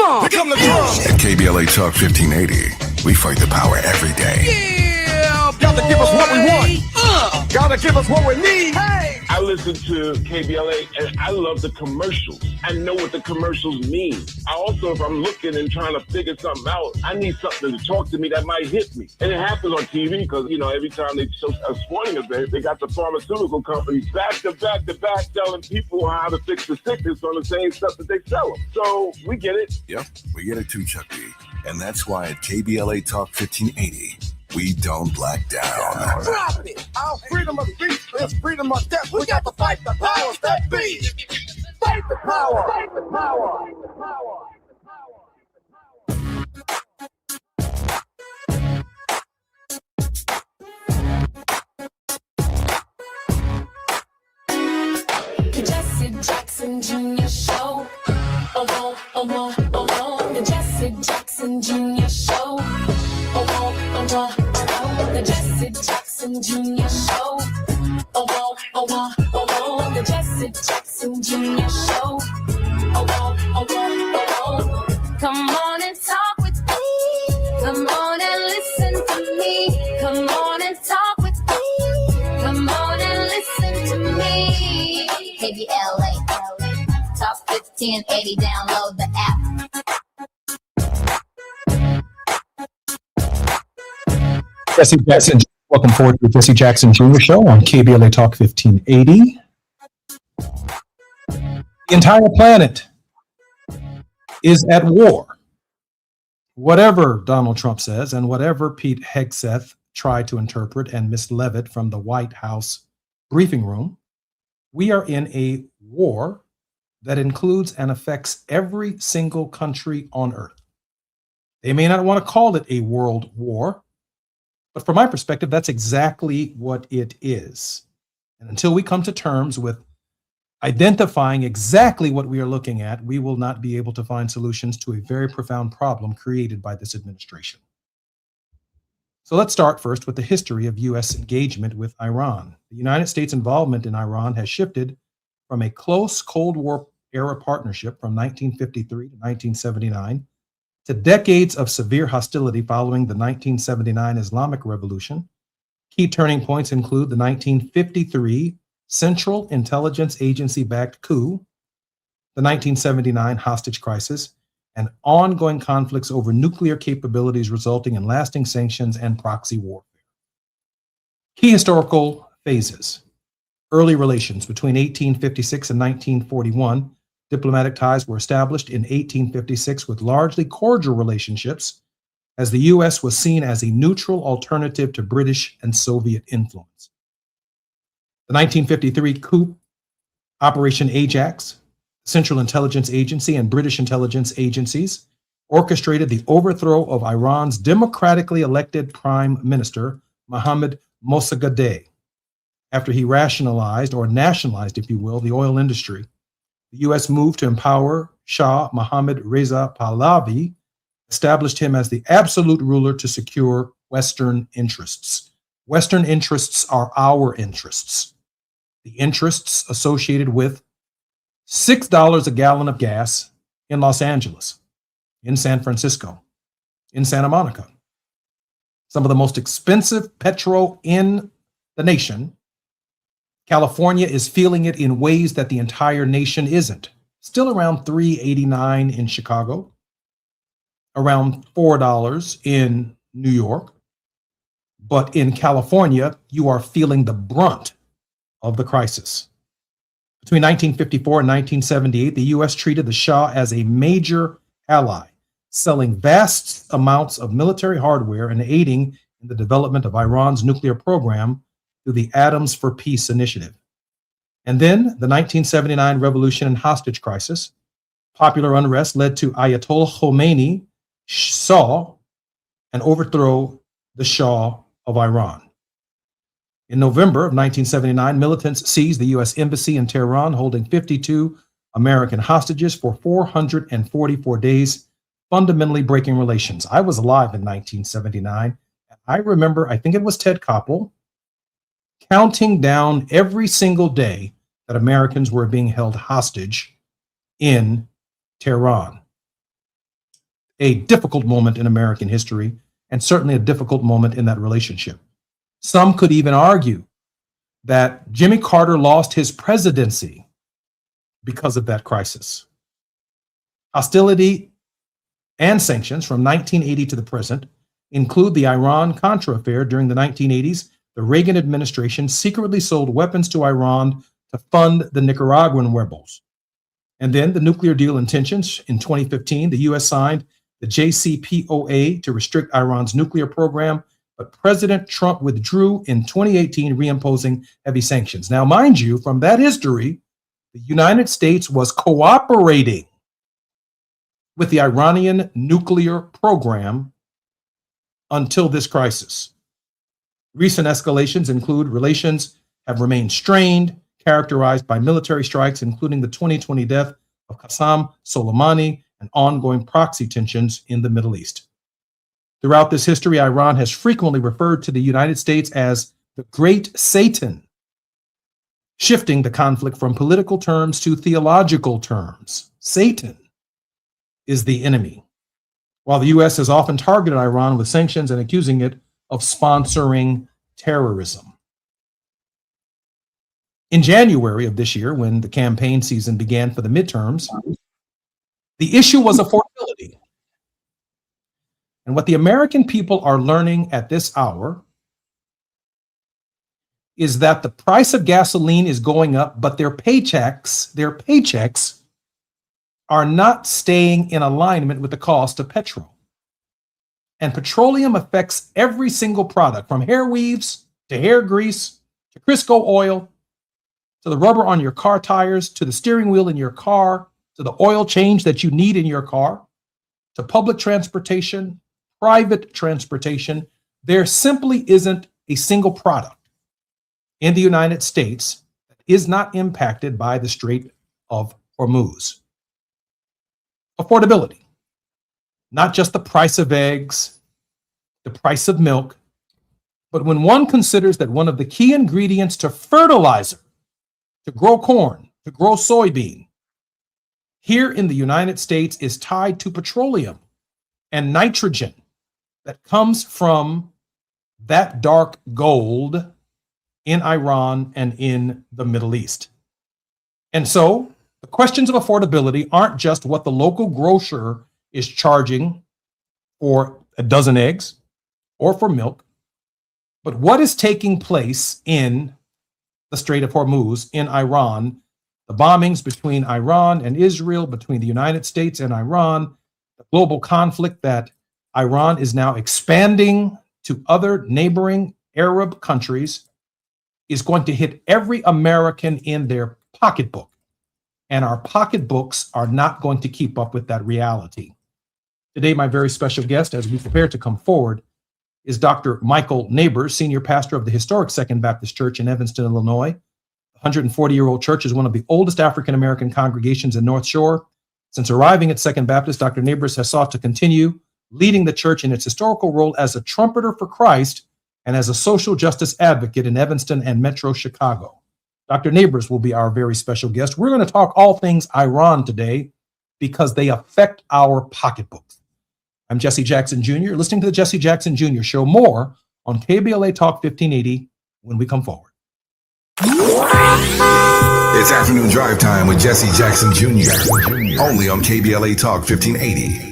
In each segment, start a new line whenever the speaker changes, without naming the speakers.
on. Pick up the drums.
At KBLA Talk 1580, we fight the power every day.
Yeah,
gotta give us what we want. Gotta give us what we need.
Hey.
I listen to KBLA and I love the commercials. I know what the commercials mean. I also, if I'm looking and trying to figure something out, I need something to talk to me that might hit me. And it happens on TV because, you know, every time they show a sporting event, they got the pharmaceutical companies back to back telling people how to fix the sickness on the same stuff that they sell them. So we get it.
Yep, we get it too, Chuck D. And that's why at KBLA Talk 1580, we don't black down.
Drop it. Our freedom of speech is freedom of death. We got to fight the powers that be. Fight the power. Fight the power. Fight the power.
Jesse Jackson Jr. Show. The Jesse Jackson Jr. Show. The Jesse Jackson Jr. Show. The Jesse Jackson Jr. Show. Come on and talk with me. Come on and listen to me. Come on and talk with me. Come on and listen to me. KBLA Talk 1580. Download the app.
Jesse Jackson, welcome forward to the Jesse Jackson Jr. Show on KBLA Talk 1580. The entire planet is at war. Whatever Donald Trump says and whatever Pete Hegseth tried to interpret and Miss Levitt from the White House briefing room, we are in a war that includes and affects every single country on earth. They may not want to call it a world war, but from my perspective, that's exactly what it is. And until we come to terms with identifying exactly what we are looking at, we will not be able to find solutions to a very profound problem created by this administration. So let's start first with the history of U.S. engagement with Iran. The United States' involvement in Iran has shifted from a close Cold War era partnership from 1953 to 1979 to decades of severe hostility following the 1979 Islamic Revolution. Key turning points include the 1953 Central Intelligence Agency-backed coup, the 1979 hostage crisis, and ongoing conflicts over nuclear capabilities resulting in lasting sanctions and proxy warfare. Key historical phases. Early relations between 1856 and 1941. Diplomatic ties were established in 1856 with largely cordial relationships as the U.S. was seen as a neutral alternative to British and Soviet influence. The 1953 coup, Operation Ajax, Central Intelligence Agency and British intelligence agencies orchestrated the overthrow of Iran's democratically elected Prime Minister, Mohammad Mossadegh, after he rationalized, or nationalized, if you will, the oil industry. The U.S. moved to empower Shah Mohammad Reza Pahlavi, established him as the absolute ruler to secure Western interests. Western interests are our interests. The interests associated with $6 a gallon of gas in Los Angeles, in San Francisco, in Santa Monica. Some of the most expensive petrol in the nation. California is feeling it in ways that the entire nation isn't. Still around $3.89 in Chicago, around $4 in New York. But in California, you are feeling the brunt of the crisis. Between 1954 and 1978, the U.S. treated the Shah as a major ally, selling vast amounts of military hardware and aiding in the development of Iran's nuclear program through the Atoms for Peace initiative. And then the 1979 revolution and hostage crisis. Popular unrest led to Ayatollah Khomeini saw and overthrow the Shah of Iran. In November of 1979, militants seized the U.S. Embassy in Tehran, holding 52 American hostages for 444 days, fundamentally breaking relations. I was alive in 1979. I remember, I think it was Ted Koppel, counting down every single day that Americans were being held hostage in Tehran. a difficult moment in American history, and certainly a difficult moment in that relationship. Some could even argue that Jimmy Carter lost his presidency because of that crisis. Hostility and sanctions from 1980 to the present include the Iran-Contra affair during the 1980s. The Reagan administration secretly sold weapons to Iran to fund the Nicaraguan rebels. And then the nuclear deal intentions. In 2015, the U.S. signed the JCPOA to restrict Iran's nuclear program, but President Trump withdrew in 2018, reimposing heavy sanctions. Now, mind you, from that history, the United States was cooperating with the Iranian nuclear program until this crisis. Recent escalations include relations have remained strained, characterized by military strikes, including the 2020 death of Qasem Soleimani and ongoing proxy tensions in the Middle East. Throughout this history, Iran has frequently referred to the United States as the Great Satan, shifting the conflict from political terms to theological terms. Satan is the enemy, while the U.S. has often targeted Iran with sanctions and accusing it of sponsoring terrorism. In January of this year, when the campaign season began for the midterms, the issue was affordability. And what the American people are learning at this hour is that the price of gasoline is going up, but their paychecks are not staying in alignment with the cost of petrol. And petroleum affects every single product, from hair weaves to hair grease to Crisco oil to the rubber on your car tires to the steering wheel in your car to the oil change that you need in your car to public transportation, private transportation. There simply isn't a single product in the United States that is not impacted by the Strait of Hormuz. Affordability, not just the price of eggs, the price of milk, but when one considers that one of the key ingredients to fertilizer, to grow corn, to grow soybean, here in the United States is tied to petroleum and nitrogen that comes from that dark gold in Iran and in the Middle East. And so the questions of affordability aren't just what the local grocer is charging for a dozen eggs or for milk, but what is taking place in the Strait of Hormuz in Iran, the bombings between Iran and Israel, between the United States and Iran, the global conflict that Iran is now expanding to other neighboring Arab countries is going to hit every American in their pocketbook. And our pocketbooks are not going to keep up with that reality. Today, my very special guest, as we prepare to come forward, is Dr. Michael Neighbors, senior pastor of the historic Second Baptist Church in Evanston, Illinois. The 140-year-old church is one of the oldest African-American congregations in North Shore. Since arriving at Second Baptist, Dr. Neighbors has sought to continue leading the church in its historical role as a trumpeter for Christ and as a social justice advocate in Evanston and Metro Chicago. Dr. Neighbors will be our very special guest. We're going to talk all things Iran today because they affect our pocketbooks. I'm Jesse Jackson Jr. You're listening to the Jesse Jackson Jr. Show. More on KBLA Talk 1580 when we come forward.
It's afternoon drive time with Jesse Jackson Jr. Only on KBLA Talk 1580.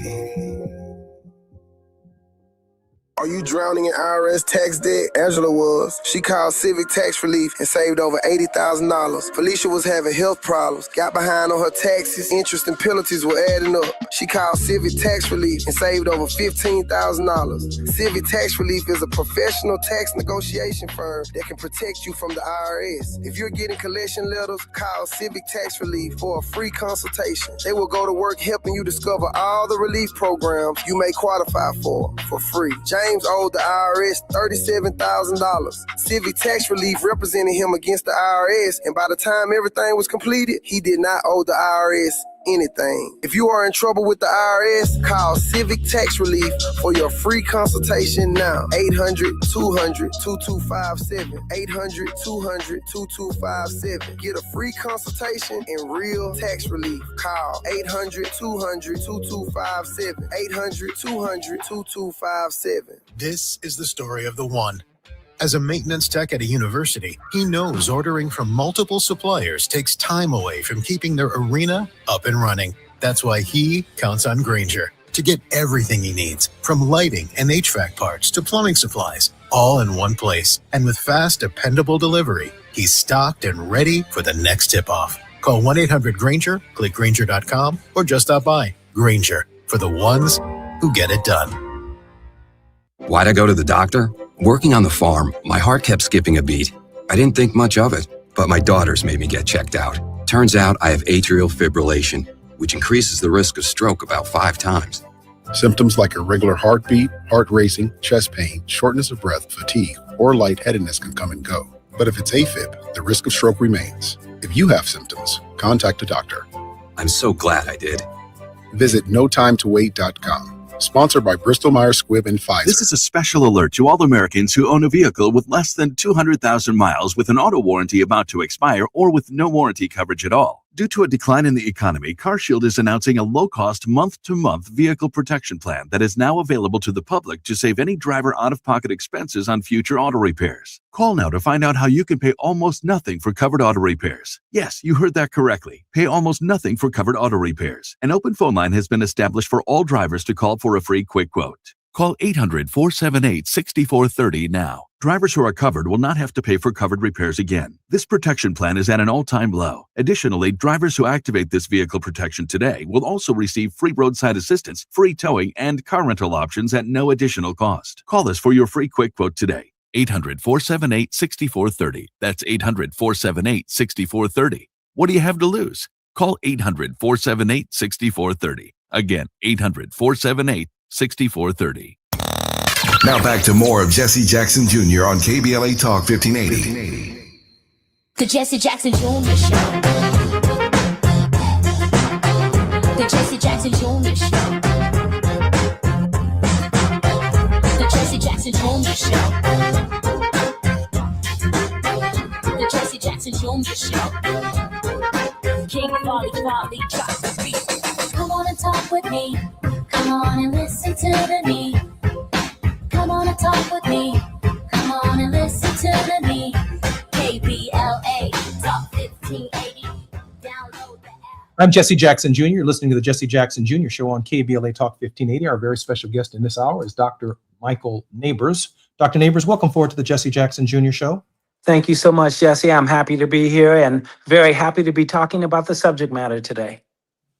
Are you drowning in IRS tax debt? Angela was. She called Civic Tax Relief and saved over $80,000. Felicia was having health problems, got behind on her taxes, interest and penalties were adding up. She called Civic Tax Relief and saved over $15,000. Civic Tax Relief is a professional tax negotiation firm that can protect you from the IRS. If you're getting collection letters, call Civic Tax Relief for a free consultation. They will go to work helping you discover all the relief programs you may qualify for free. James owed the IRS $37,000. Civic Tax Relief represented him against the IRS, and by the time everything was completed, he did not owe the IRS anything. If you are in trouble with the IRS, call Civic Tax Relief for your free consultation now. 800-200-2257. 800-200-2257. Get a free consultation and real tax relief. Call 800-200-2257. 800-200-2257.
This is the story of the one. As a maintenance tech at a university, he knows ordering from multiple suppliers takes time away from keeping their arena up and running. That's why he counts on Grainger to get everything he needs, from lighting and HVAC parts to plumbing supplies, all in one place. And with fast, dependable delivery, he's stocked and ready for the next tip-off. Call 1-800-GRAINGER, click Grainger.com, or just stop by. Grainger, for the ones who get it done.
Why'd I go to the doctor? Working on the farm, my heart kept skipping a beat. I didn't think much of it, but my daughters made me get checked out. Turns out I have atrial fibrillation, which increases the risk of stroke about 5 times.
Symptoms like irregular heartbeat, heart racing, chest pain, shortness of breath, fatigue, or lightheadedness can come and go. But if it's AFib, the risk of stroke remains. If you have symptoms, contact a doctor.
I'm so glad I did.
Visit notimetowait.com. Sponsored by Bristol-Myers Squibb and Pfizer.
This is a special alert to all Americans who own a vehicle with less than 200,000 miles with an auto warranty about to expire or with no warranty coverage at all. Due to a decline in the economy, CarShield is announcing a low-cost month-to-month vehicle protection plan that is now available to the public to save any driver out-of-pocket expenses on future auto repairs. Call now to find out how you can pay almost nothing for covered auto repairs. Yes, you heard that correctly. Pay almost nothing for covered auto repairs. An open phone line has been established for all drivers to call for a free quick quote. Call 800-478-6430 now. Drivers who are covered will not have to pay for covered repairs again. This protection plan is at an all-time low. Additionally, drivers who activate this vehicle protection today will also receive free roadside assistance, free towing, and car rental options at no additional cost. Call us for your free quick quote today. 800-478-6430. That's 800-478-6430. What do you have to lose? Call 800-478-6430. Again, 800-478-6430.
Now back to more of Jesse Jackson Jr. on KBLA Talk 1580.
The Jesse Jackson Jr. Show. The Jesse Jackson Jr. Show. The Jesse Jackson Jr. Show. The Jesse Jackson Jr. Show. King Volley, drop the beat. Come on and talk with me. Come on and listen to the me. Come on and talk with me. Come on and listen to the me. KBLA Talk 1580. Download the app.
I'm Jesse Jackson Jr. You're listening to the Jesse Jackson Jr. Show on KBLA Talk 1580. Our very special guest in this hour is Dr. Michael Neighbors. Dr. Neighbors, welcome forward to the Jesse Jackson Jr. Show.
Thank you so much, Jesse. I'm happy to be here and very happy to be talking about the subject matter today.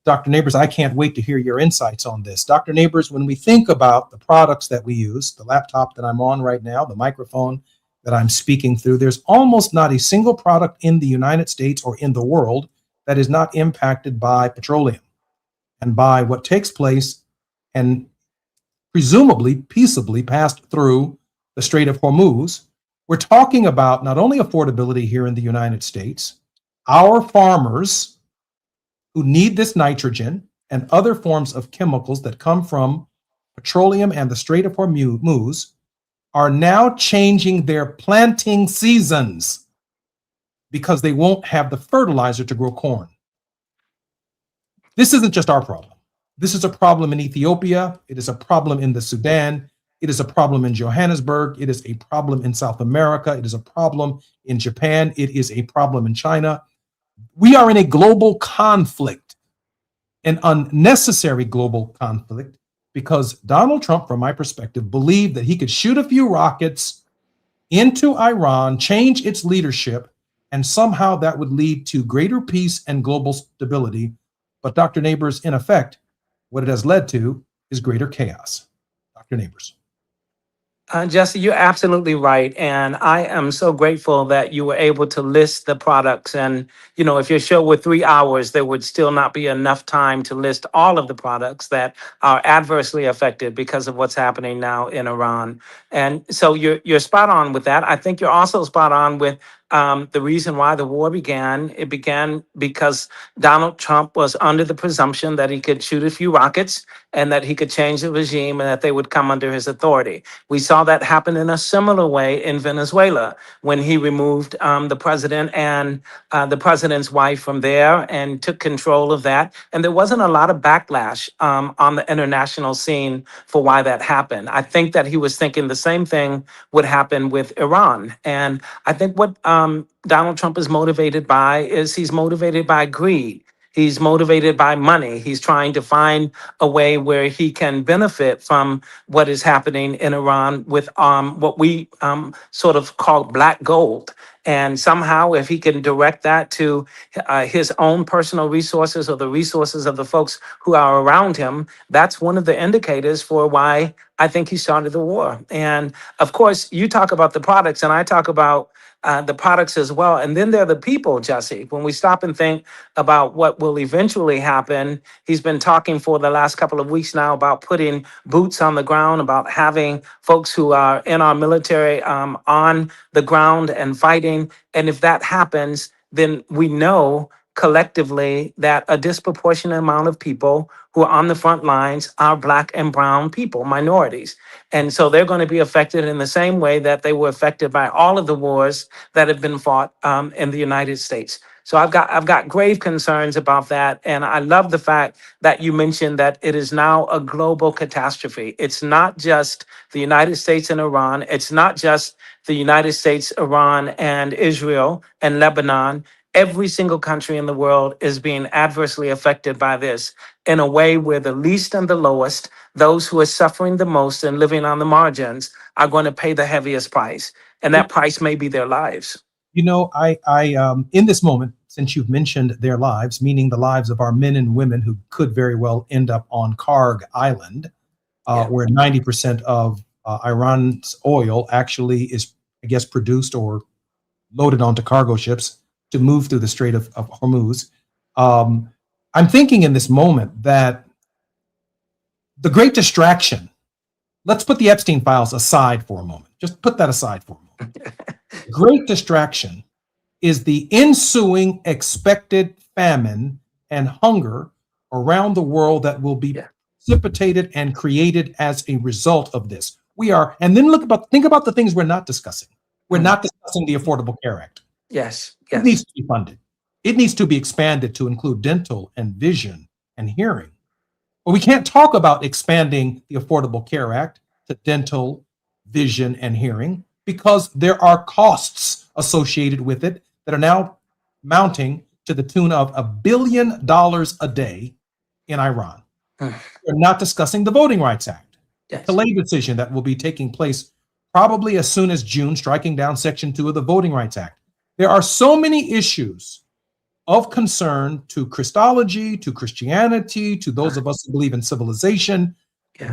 Dr. Neighbors, I can't wait to hear your insights on this. Dr. Neighbors, when we think about the products that we use, the laptop that I'm on right now, the microphone that I'm speaking through, there's almost not a single product in the United States or in the world that is not impacted by petroleum and by what takes place and presumably peaceably passed through the Strait of Hormuz. We're talking about not only affordability here in the United States, our farmers who need this nitrogen and other forms of chemicals that come from petroleum and the Strait of Hormuz are now changing their planting seasons because they won't have the fertilizer to grow corn. This isn't just our problem. This is a problem in Ethiopia. It is a problem in the Sudan. It is a problem in Johannesburg. It is a problem in South America. It is a problem in Japan. It is a problem in China. We are in a global conflict, an unnecessary global conflict, because Donald Trump, from my perspective, believed that he could shoot a few rockets into Iran, change its leadership, and somehow that would lead to greater peace and global stability. But Dr. Neighbors, in effect, what it has led to is greater chaos. Dr. Neighbors.
Jesse, you're absolutely right. And I am so grateful that you were able to list the products. And, you know, if your show were 3 hours, there would still not be enough time to list all of the products that are adversely affected because of what's happening now in Iran. And so you're spot on with that. I think you're also spot on with the reason why the war began. It began because Donald Trump was under the presumption that he could shoot a few rockets and that he could change the regime and that they would come under his authority. We saw that happen in a similar way in Venezuela when he removed the president and the president's wife from there and took control of that. And there wasn't a lot of backlash on the international scene for why that happened. I think that he was thinking the same thing would happen with Iran. And I think what Donald Trump is motivated by is he's motivated by greed. He's motivated by money. He's trying to find a way where he can benefit from what is happening in Iran with what we sort of call black gold. And somehow, if he can direct that to his own personal resources or the resources of the folks who are around him, that's one of the indicators for why I think he started the war. And of course, you talk about the products, and I talk about the products as well. And then there are the people, Jesse. When we stop and think about what will eventually happen, he's been talking for the last couple of weeks now about putting boots on the ground, about having folks who are in our military on the ground and fighting. And if that happens, then we know collectively that a disproportionate amount of people who are on the front lines are Black and brown people, minorities. And so they're going to be affected in the same way that they were affected by all of the wars that have been fought in the United States. So I've got grave concerns about that. And I love the fact that you mentioned that it is now a global catastrophe. It's not just the United States and Iran. It's not just the United States, Iran, and Israel and Lebanon. Every single country in the world is being adversely affected by this in a way where the least and the lowest, those who are suffering the most and living on the margins, are going to pay the heaviest price. And that price may be their lives.
You know, I in this moment, since you've mentioned their lives, meaning the lives of our men and women who could very well end up on Karg Island, where 90% of Iran's oil actually is, I guess, produced or loaded onto cargo ships to move through the Strait of Hormuz. I'm thinking in this moment that the great distraction, let's put the Epstein files aside for a moment. Just put that aside for a moment. Great distraction is the ensuing expected famine and hunger around the world that will be precipitated and created as a result of this. And then think about the things we're not discussing. We're not discussing the Affordable Care Act.
Yes.
It needs to be funded. It needs to be expanded to include dental and vision and hearing. But we can't talk about expanding the Affordable Care Act to dental, vision, and hearing because there are costs associated with it that are now mounting to the tune of $1 billion a day in Iran. We're not discussing the Voting Rights Act, the delay decision that will be taking place probably as soon as June, striking down Section 2 of the Voting Rights Act. There are so many issues of concern to Christology, to Christianity, to those of us who believe in civilization.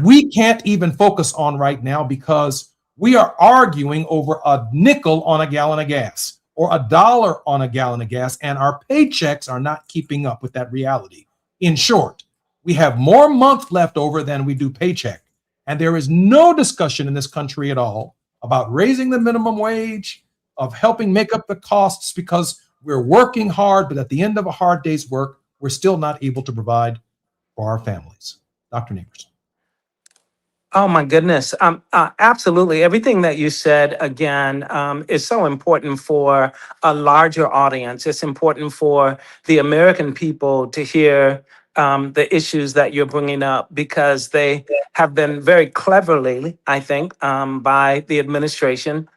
We can't even focus on right now because we are arguing over a nickel on a gallon of gas or $1 on a gallon of gas, and our paychecks are not keeping up with that reality. In short, we have more month left over than we do paycheck, and there is no discussion in this country at all about raising the minimum wage, of helping make up the costs because we're working hard, but at the end of a hard day's work, we're still not able to provide for our families. Dr. Neighbors.
Oh my goodness. Absolutely. Everything that you said, again, is so important for a larger audience. It's important for the American people to hear the issues that you're bringing up because they have been very cleverly, I think, by the administration,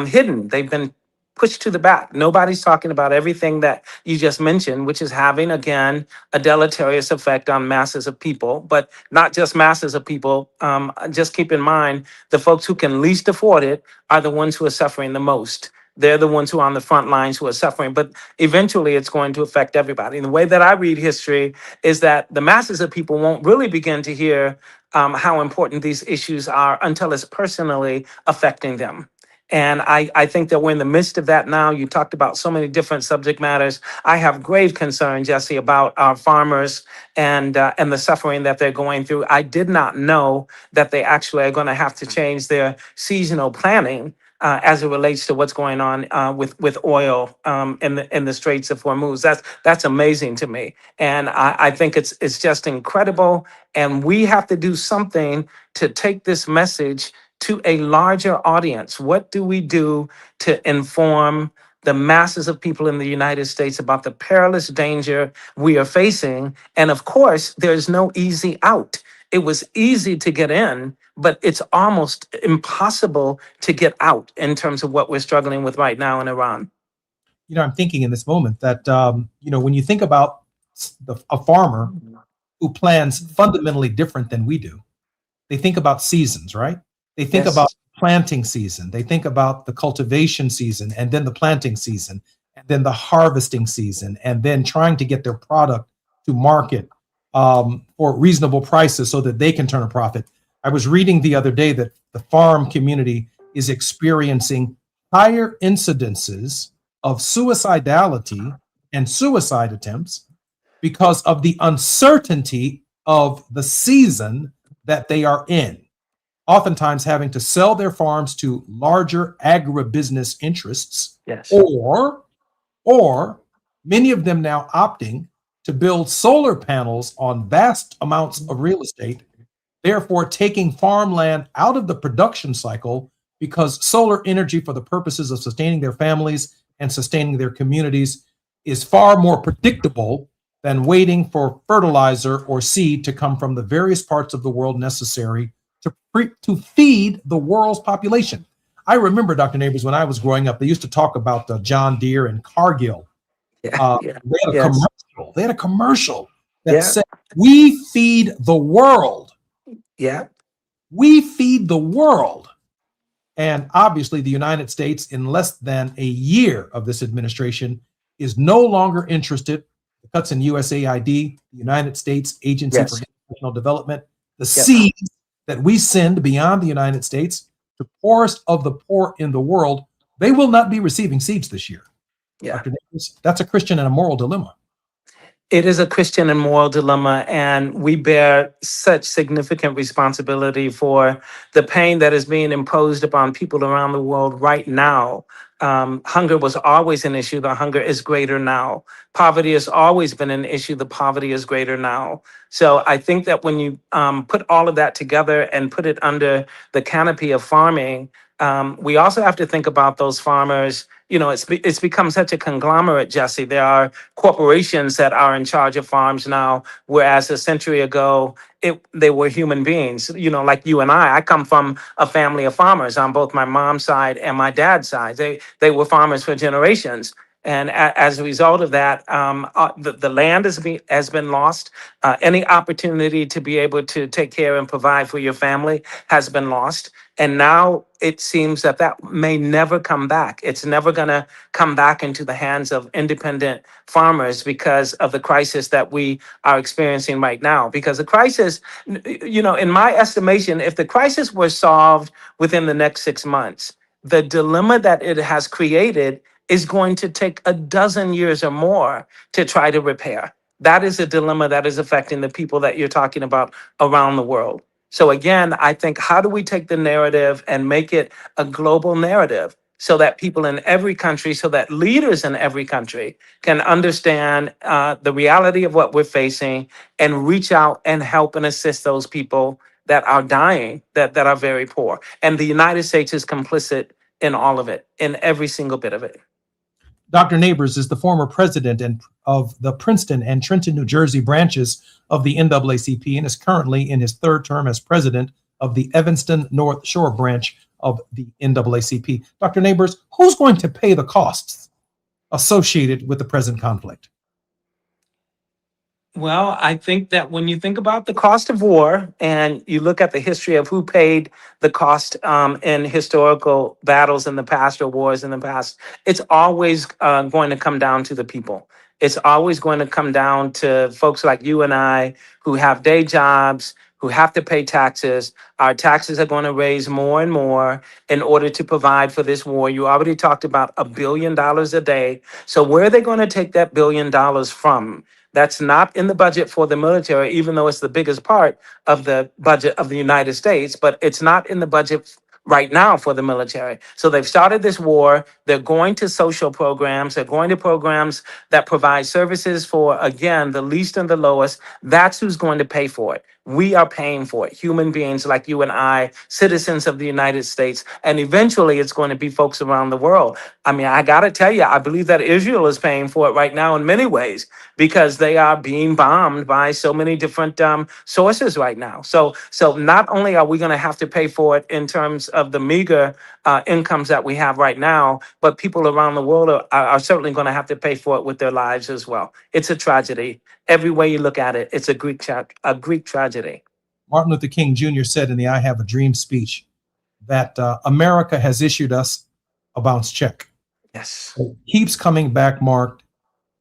hidden. They've been pushed to the back. Nobody's talking about everything that you just mentioned, which is having, again, a deleterious effect on masses of people, but not just masses of people. Just keep in mind, the folks who can least afford it are the ones who are suffering the most. They're the ones who are on the front lines who are suffering, but eventually it's going to affect everybody. And the way that I read history is that the masses of people won't really begin to hear how important these issues are until it's personally affecting them. And I think that we're in the midst of that now. You talked about so many different subject matters. I have grave concern, Jesse, about our farmers and the suffering that they're going through. I did not know that they actually are going to have to change their seasonal planning as it relates to what's going on with oil in the Straits of Hormuz. That's amazing to me, and I think it's just incredible. And we have to do something to take this message to a larger audience. What do we do to inform the masses of people in the United States about the perilous danger we are facing? And of course, there's no easy out. It was easy to get in, but it's almost impossible to get out in terms of what we're struggling with right now in Iran.
You know, I'm thinking in this moment that, when you think about a farmer who plans fundamentally different than we do, they think about seasons, right? They think about planting season. They think about the cultivation season and then the planting season and then the harvesting season and then trying to get their product to market for reasonable prices so that they can turn a profit. I was reading the other day that the farm community is experiencing higher incidences of suicidality and suicide attempts because of the uncertainty of the season that they are in, oftentimes having to sell their farms to larger agribusiness interests, or many of them now opting to build solar panels on vast amounts of real estate, therefore taking farmland out of the production cycle because solar energy for the purposes of sustaining their families and sustaining their communities is far more predictable than waiting for fertilizer or seed to come from the various parts of the world necessary to feed the world's population. I remember, Dr. Neighbors, when I was growing up, they used to talk about John Deere and Cargill. They had a commercial that said, "We feed the world."
Yeah.
We feed the world. And obviously, the United States, in less than a year of this administration, is no longer interested. The cuts in USAID, the United States Agency for International Development, the seeds that we send beyond the United States to poorest of the poor in the world, they will not be receiving seeds this year.
Yeah.
Dr. Nicholas, that's a Christian and a moral dilemma.
It is a Christian and moral dilemma, and we bear such significant responsibility for the pain that is being imposed upon people around the world right now. Hunger was always an issue. The hunger is greater now. Poverty has always been an issue. The poverty is greater now. So I think that when you put all of that together and put it under the canopy of farming, we also have to think about those farmers. You know, it's become such a conglomerate, Jesse. There are corporations that are in charge of farms now, whereas a century ago, they were human beings, you know, like you and I. I come from a family of farmers on both my mom's side and my dad's side. They were farmers for generations. And as a result of that, the land has been lost. Any opportunity to be able to take care and provide for your family has been lost. And now it seems that may never come back. It's never going to come back into the hands of independent farmers because of the crisis that we are experiencing right now. Because the crisis, you know, in my estimation, if the crisis were solved within the next 6 months, the dilemma that it has created is going to take a dozen years or more to try to repair. That is a dilemma that is affecting the people that you're talking about around the world. So again, I think, how do we take the narrative and make it a global narrative so that people in every country, so that leaders in every country can understand the reality of what we're facing and reach out and help and assist those people that are dying, that are very poor. And the United States is complicit in all of it, in every single bit of it.
Dr. Neighbors is the former president of the Princeton and Trenton, New Jersey branches of the NAACP and is currently in his third term as president of the Evanston North Shore branch of the NAACP. Dr. Neighbors, who's going to pay the costs associated with the present conflict?
Well, I think that when you think about the cost of war and you look at the history of who paid the cost in historical battles in the past or wars in the past, it's always going to come down to the people. It's always going to come down to folks like you and I who have day jobs, who have to pay taxes. Our taxes are going to raise more and more in order to provide for this war. You already talked about $1 billion a day. So where are they going to take that $1 billion from? That's not in the budget for the military, even though it's the biggest part of the budget of the United States, but it's not in the budget right now for the military. So they've started this war. They're going to social programs. They're going to programs that provide services for, again, the least and the lowest. That's who's going to pay for it. We are paying for it. Human beings like you and I, citizens of the United States, and eventually it's going to be folks around the world. I mean, I got to tell you, I believe that Israel is paying for it right now in many ways because they are being bombed by so many different sources right now. So not only are we going to have to pay for it in terms of the meager incomes that we have right now, but people around the world are certainly going to have to pay for it with their lives as well. It's a tragedy. Every way you look at it, it's a Greek tragedy.
Martin Luther King Jr. said in the I Have a Dream speech that America has issued us a bounce check.
Yes.
It keeps coming back marked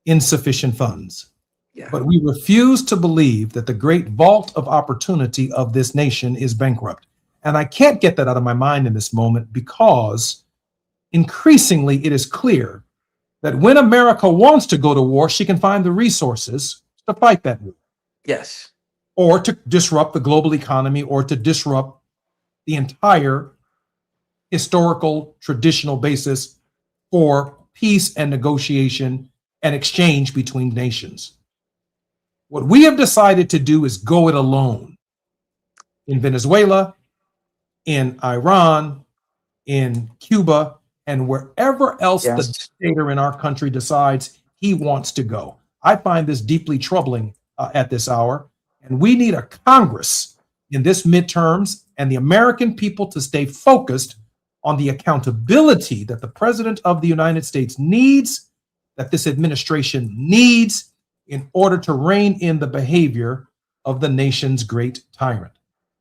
insufficient funds.
Yeah.
But we refuse to believe that the great vault of opportunity of this nation is bankrupt. And I can't get that out of my mind in this moment because increasingly it is clear that when America wants to go to war, she can find the resources to fight that war.
Yes.
Or to disrupt the global economy or to disrupt the entire historical, traditional basis for peace and negotiation and exchange between nations. What we have decided to do is go it alone in Venezuela, in Iran, in Cuba, and wherever else
Yes.
the dictator in our country decides he wants to go. I find this deeply troubling at this hour, and we need a Congress in this midterms and the American people to stay focused on the accountability that the President of the United States needs, that this administration needs in order to rein in the behavior of the nation's great tyrant.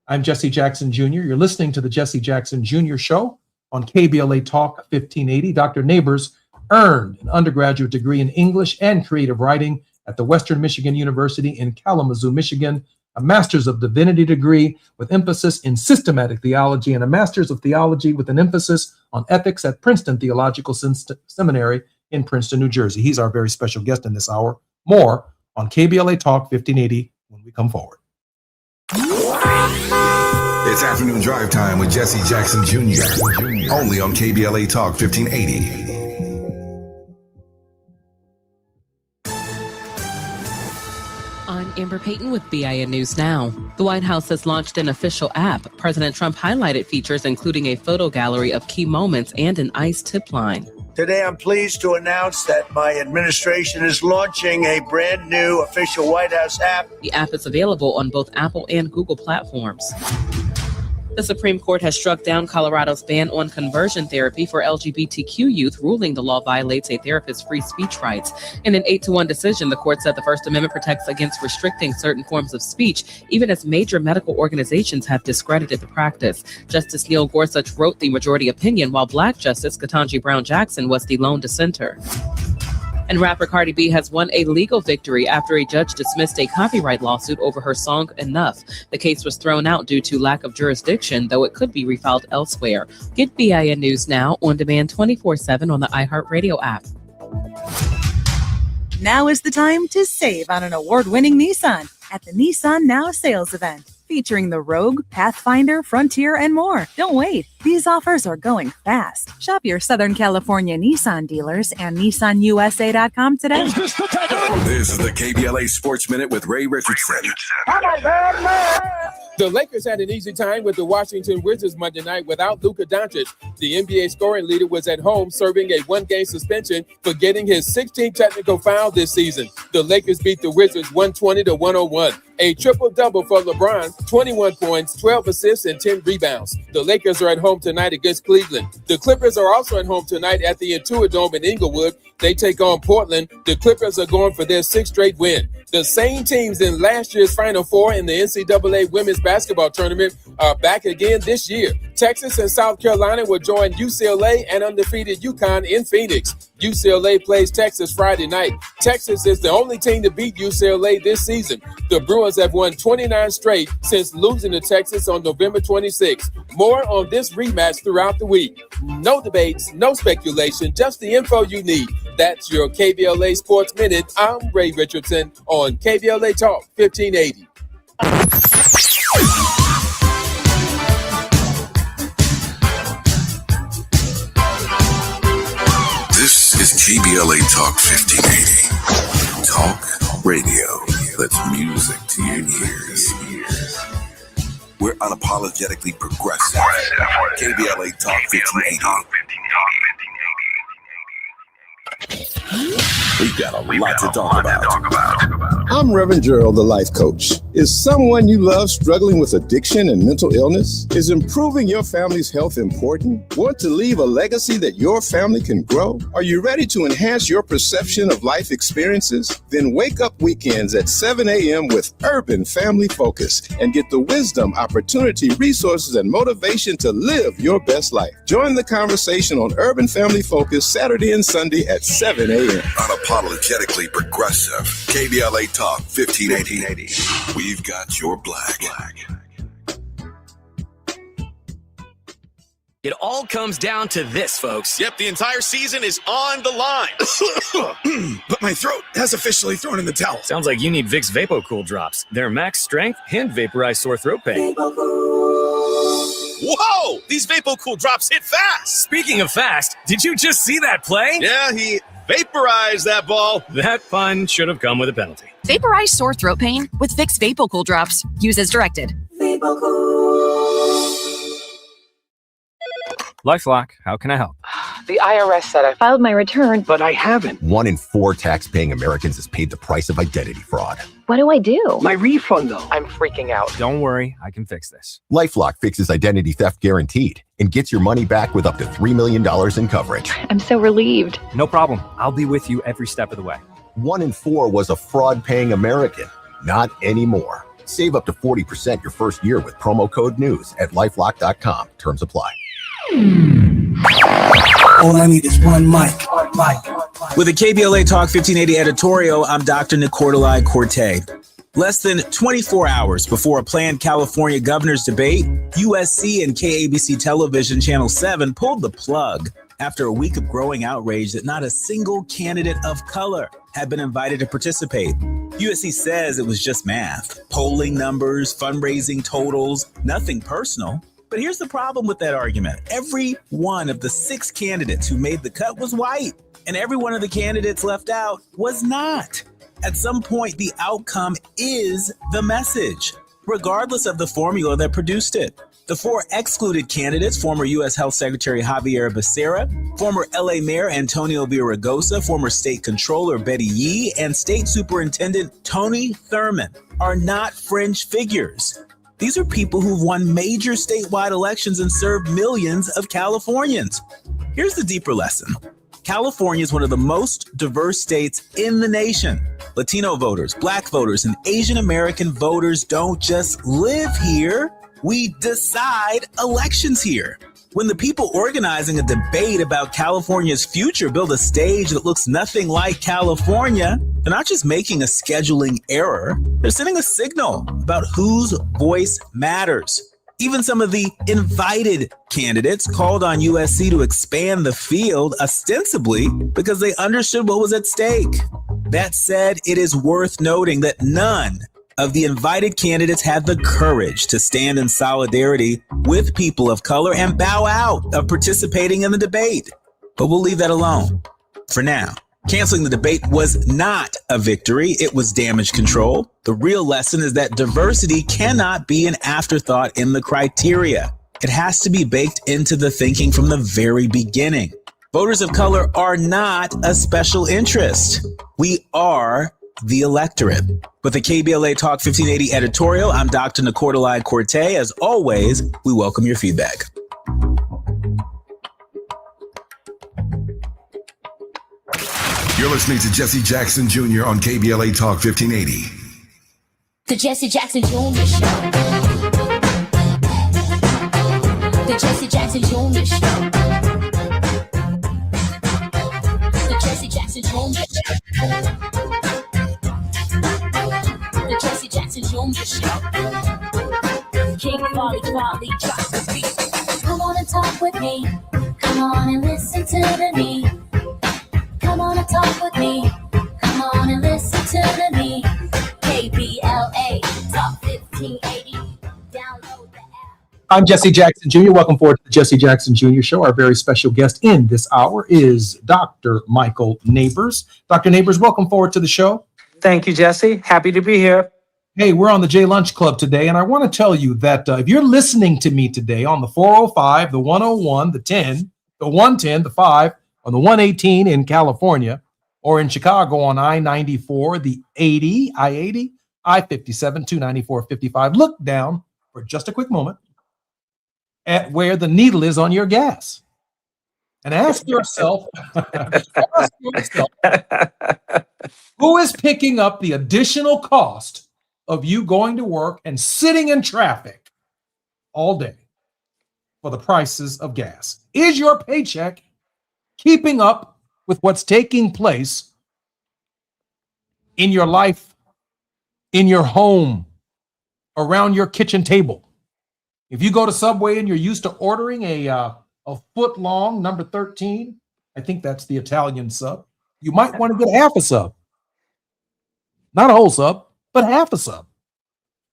I'm Jesse Jackson Jr. You're listening to the Jesse Jackson Jr. Show on KBLA Talk 1580. Dr. Neighbors earned an undergraduate degree in English and creative writing at the Western Michigan University in Kalamazoo, Michigan, a Master's of Divinity degree with emphasis in systematic theology, and a Master's of Theology with an emphasis on ethics at Princeton Theological Seminary in Princeton, New Jersey. He's our very special guest in this hour. More on KBLA Talk 1580 when we come forward.
It's afternoon drive time with Jesse Jackson Jr. Only on KBLA Talk 1580.
I'm Amber Payton with BIN News Now. The White House has launched an official app. President Trump highlighted features including a photo gallery of key moments and an ICE tip line.
Today, I'm pleased to announce that my administration is launching a brand new official White House app.
The app is available on both Apple and Google platforms. The Supreme Court has struck down Colorado's ban on conversion therapy for LGBTQ youth, ruling the law violates a therapist's free speech rights. In an 8-1 decision, the court said the First Amendment protects against restricting certain forms of speech, even as major medical organizations have discredited the practice. Justice Neil Gorsuch wrote the majority opinion, while Black Justice Ketanji Brown Jackson was the lone dissenter. And rapper Cardi B has won a legal victory after a judge dismissed a copyright lawsuit over her song Enough. The case was thrown out due to lack of jurisdiction, though it could be refiled elsewhere. Get BIN News Now on demand 24/7 on the iHeartRadio app.
Now is the time to save on an award-winning Nissan at the Nissan Now sales event, featuring the Rogue, Pathfinder, Frontier, and more. Don't wait. These offers are going fast. Shop your Southern California Nissan dealers and NissanUSA.com today.
This is the KBLA Sports Minute with Ray Richardson.
The Lakers had an easy time with the Washington Wizards Monday night without Luka Doncic. The NBA scoring leader was at home serving a one-game suspension for getting his 16th technical foul this season. The Lakers beat the Wizards 120-101. A triple-double for LeBron, 21 points, 12 assists, and 10 rebounds. The Lakers are at home tonight against Cleveland. The Clippers are also at home tonight at the Intuit Dome in Inglewood. They take on Portland. The Clippers are going for their 6th straight win. The same teams in last year's Final Four in the NCAA Women's Basketball Tournament are back again this year. Texas and South Carolina will join UCLA and undefeated UConn in Phoenix. UCLA plays Texas Friday night. Texas is the only team to beat UCLA this season. The Bruins have won 29 straight since losing to Texas on November 26. More on this rematch throughout the week. No debates, no speculation, just the info you need. That's your KBLA Sports Minute. I'm Ray Richardson on KBLA Talk 1580.
KBLA Talk 1580. Talk radio that's music to your ears. We're unapologetically progressive. KBLA Talk 1580. We've got a lot to talk about.
I'm Reverend Gerald, the life coach. Is someone you love struggling with addiction and mental illness? Is improving your family's health important? Want to leave a legacy that your family can grow? Are you ready to enhance your perception of life experiences? Then wake up weekends at 7 a.m. with Urban Family Focus and get the wisdom, opportunity, resources, and motivation to live your best life. Join the conversation on Urban Family Focus Saturday and Sunday at 7 a.m.
Unapologetically progressive. KBLA Talk 1580. We've got your black.
It all comes down to this, folks. Yep, the entire season is on the line.
But my throat has officially thrown in the towel.
Sounds like you need Vicks VapoCool drops. They're max strength and vaporize sore throat pain.
Whoa! These VapoCool drops hit fast.
Speaking of fast, did you just see that play?
Yeah, he vaporized that ball.
That fun should have come with a penalty.
Vaporize sore throat pain with Vicks VapoCool drops. Use as directed.
LifeLock, how can I help?
The IRS said I filed my return,
but I haven't.
1 in 4 tax-paying Americans has paid the price of identity fraud.
What do I do?
My refund, though.
I'm freaking out.
Don't worry, I can fix this.
LifeLock fixes identity theft guaranteed and gets your money back with up to $3 million in coverage.
I'm so relieved.
No problem. I'll be with you every step of the way.
1 in 4 was a fraud-paying American. Not anymore. Save up to 40% your first year with promo code NEWS at LifeLock.com. Terms apply.
All I need is one mic.
With a KBLA Talk 1580 editorial, I'm Dr. Nicordelai Corte. Less than 24 hours before a planned California governor's debate, USC and KABC Television Channel 7 pulled the plug after a week of growing outrage that not a single candidate of color had been invited to participate. USC says it was just math, polling numbers, fundraising totals, nothing personal. But here's the problem with that argument. Every one of the 6 candidates who made the cut was white, and every one of the candidates left out was not. At some point, the outcome is the message, regardless of the formula that produced it. The 4 excluded candidates, former U.S. Health Secretary Javier Becerra, former L.A. Mayor Antonio Villaraigosa, former State Controller Betty Yee, and State Superintendent Tony Thurmond, are not fringe figures. These are people who've won major statewide elections and served millions of Californians. Here's the deeper lesson. California is one of the most diverse states in the nation. Latino voters, Black voters, and Asian American voters don't just live here. We decide elections here. When the people organizing a debate about California's future build a stage that looks nothing like California, they're not just making a scheduling error, they're sending a signal about whose voice matters. Even some of the invited candidates called on USC to expand the field, ostensibly because they understood what was at stake. That said, it is worth noting that none of the invited candidates had the courage to stand in solidarity with people of color and bow out of participating in the debate. But we'll leave that alone for now. Canceling the debate was not a victory. It was damage control. The real lesson is that diversity cannot be an afterthought in the criteria. It has to be baked into the thinking from the very beginning. Voters of color are not a special interest. We are the electorate. With the KBLA Talk 1580 editorial, I'm Dr. Nicordelai Corte. As always, we welcome your feedback.
You're listening to Jesse Jackson Jr. on KBLA Talk 1580.
The Jesse Jackson Jr. Show. The Jesse Jackson Jr. Show. The Jesse Jackson Jr. Show. The Jesse Jackson Jr. Show. King Volley, drop the beat. Come on and talk with me. Come on and listen to me. Come on and talk with me. Come on and listen to me. KBLA Talk 1580. Download the app.
I'm Jesse Jackson Jr. Welcome forward to the Jesse Jackson Jr. Show. Our very special guest in this hour is Dr. Michael Neighbors. Dr. Neighbors, welcome forward to the show.
Thank you, Jesse. Happy to be here.
Hey, we're on the J Lunch Club today, and I want to tell you that if you're listening to me today on the 405, the 101, the 10, the 110, the 5, on the 118 in California, or in Chicago on I-94, the 80, I-80, I-57, 294, 55, look down for just a quick moment at where the needle is on your gas. And ask yourself, who is picking up the additional cost of you going to work and sitting in traffic all day for the prices of gas? Is your paycheck keeping up with what's taking place in your life, in your home, around your kitchen table? If you go to Subway and you're used to ordering a foot long number 13, I think that's the Italian sub, you might want to get half a sub. Not a whole sub, but half a sub.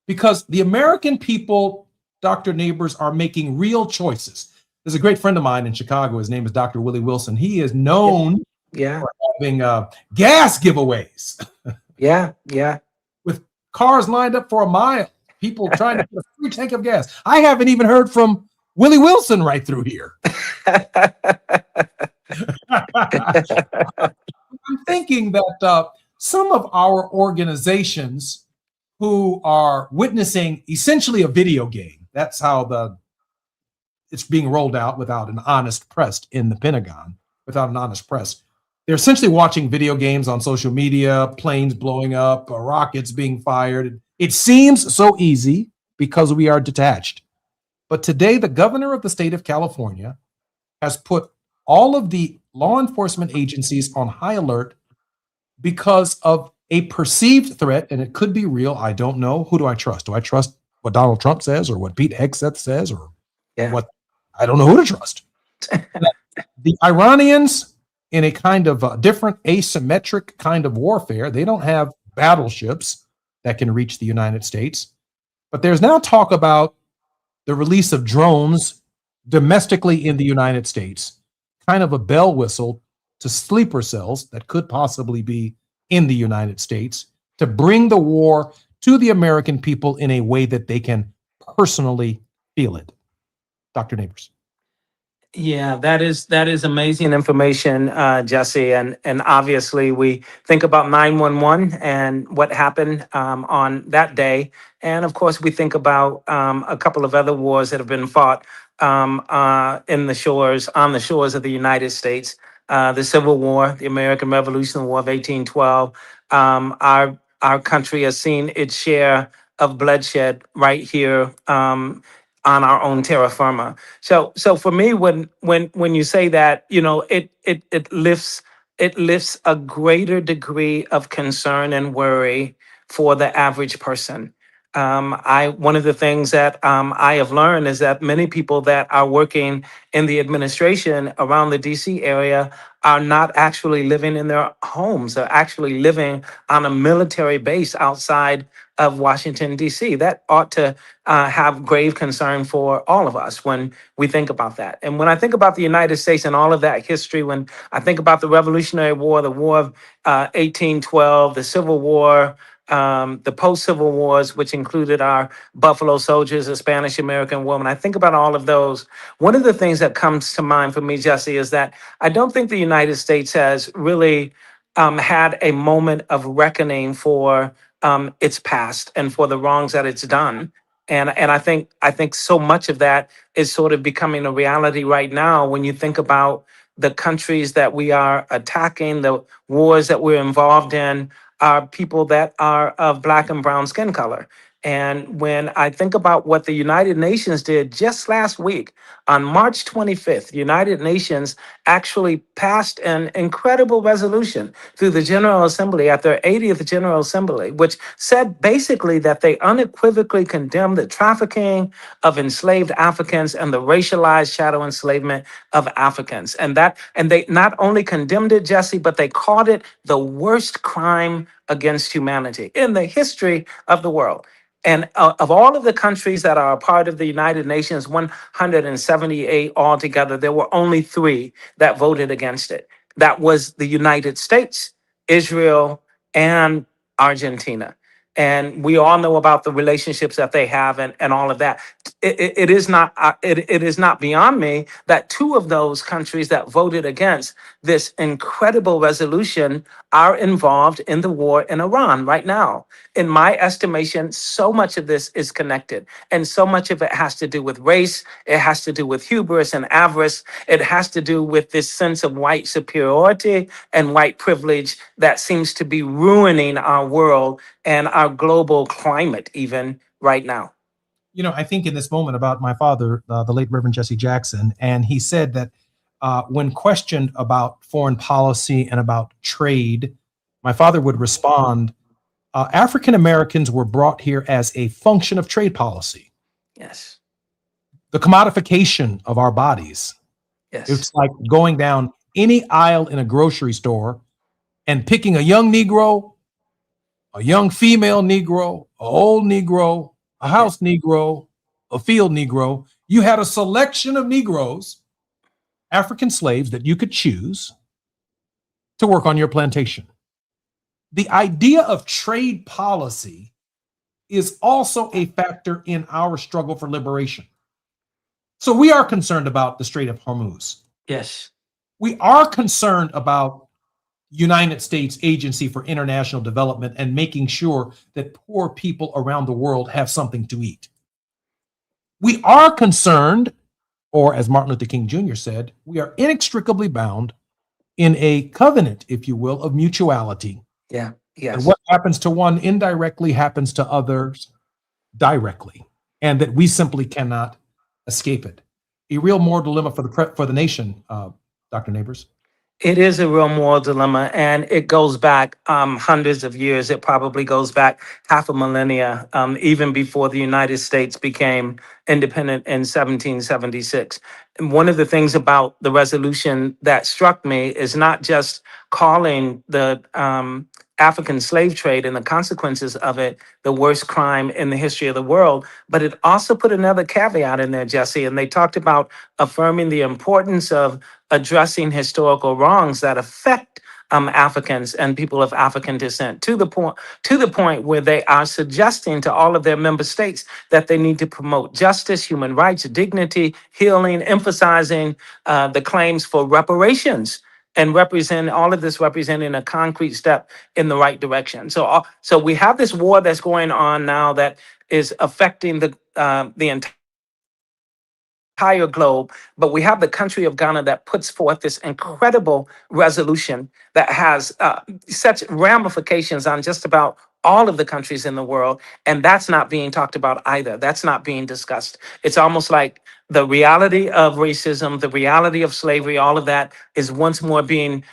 Because the American people, Dr. Neighbors, are making real choices. There's a great friend of mine in Chicago. His name is Dr. Willie Wilson. He is known for having gas giveaways.
Yeah.
With cars lined up for a mile. People trying to get a free tank of gas. I haven't even heard from Willie Wilson right through here. I'm thinking that some of our organizations who are witnessing essentially a video game, that's how it's being rolled out without an honest press in the Pentagon, without an honest press. They're essentially watching video games on social media, planes blowing up, rockets being fired. It seems so easy because we are detached. But today, the governor of the state of California has put all of the law enforcement agencies on high alert because of a perceived threat, and it could be real. I don't know. Who do I trust? Do I trust what Donald Trump says or what Pete Hegseth says or what? I don't know who to trust. The Iranians, in a kind of different asymmetric kind of warfare, they don't have battleships that can reach the United States. But there's now talk about the release of drones domestically in the United States, kind of a bell whistle to sleeper cells that could possibly be in the United States to bring the war to the American people in a way that they can personally feel it. Dr. Neighbors.
Yeah, that is amazing information, Jesse. And obviously we think about 911 and what happened on that day. And of course, we think about a couple of other wars that have been fought on the shores of the United States. The Civil War, the American Revolutionary War of 1812. Our country has seen its share of bloodshed right here on our own terra firma. So for me, when you say that, it lifts a greater degree of concern and worry for the average person. One of the things that I have learned is that many people that are working in the administration around the DC area are not actually living in their homes. They're actually living on a military base outside of Washington, D.C. That ought to have grave concern for all of us when we think about that. And when I think about the United States and all of that history, when I think about the Revolutionary War, the War of 1812, the Civil War, the post-Civil Wars, which included our Buffalo Soldiers, the Spanish-American War. When I think about all of those, one of the things that comes to mind for me, Jesse, is that I don't think the United States has really had a moment of reckoning for its past and for the wrongs that it's done. And I think so much of that is sort of becoming a reality right now when you think about the countries that we are attacking, the wars that we're involved in, are people that are of Black and brown skin color. And when I think about what the United Nations did just last week, on March 25th, the United Nations actually passed an incredible resolution through the General Assembly at their 80th General Assembly, which said basically that they unequivocally condemned the trafficking of enslaved Africans and the racialized shadow enslavement of Africans. And they not only condemned it, Jesse, but they called it the worst crime against humanity in the history of the world. And of all of the countries that are a part of the United Nations, 178 altogether, there were only 3 that voted against it. That was the United States, Israel, and Argentina. And we all know about the relationships that they have and all of that. It is not it is not beyond me that 2 of those countries that voted against this incredible resolution are involved in the war in Iran right now. In my estimation, so much of this is connected, and so much of it has to do with race. It has to do with hubris and avarice. It has to do with this sense of white superiority and white privilege that seems to be ruining our world and our global climate even right now.
You know, I think in this moment about my father, the late Reverend Jesse Jackson, and he said that when questioned about foreign policy and about trade, my father would respond, African Americans were brought here as a function of trade policy.
Yes.
The commodification of our bodies.
Yes.
It's like going down any aisle in a grocery store and picking a young Negro, a young female Negro, an old Negro, a house Negro, a field Negro. You had a selection of Negroes, African slaves that you could choose to work on your plantation. The idea of trade policy is also a factor in our struggle for liberation. So we are concerned about the Strait of Hormuz.
Yes.
We are concerned about United States Agency for International Development and making sure that poor people around the world have something to eat. We are concerned, or as Martin Luther King Jr. said, we are inextricably bound in a covenant, if you will, of mutuality.
Yeah. Yes.
And what happens to one indirectly happens to others directly, and that we simply cannot escape it. A real moral dilemma for the nation, Dr. Neighbors.
It is a real moral dilemma, and it goes back hundreds of years. It probably goes back half a millennia, even before the United States became independent in 1776. And one of the things about the resolution that struck me is not just calling the African slave trade and the consequences of it the worst crime in the history of the world, but it also put another caveat in there, Jesse, and they talked about affirming the importance of addressing historical wrongs that affect Africans and people of African descent, to the point where they are suggesting to all of their member states that they need to promote justice, human rights, dignity, healing, emphasizing the claims for reparations, and all of this representing a concrete step in the right direction. So we have this war that's going on now that is affecting the entire globe, but we have the country of Ghana that puts forth this incredible resolution that has such ramifications on just about all of the countries in the world, and that's not being talked about either. That's not being discussed. It's almost like the reality of racism, the reality of slavery, all of that is once more being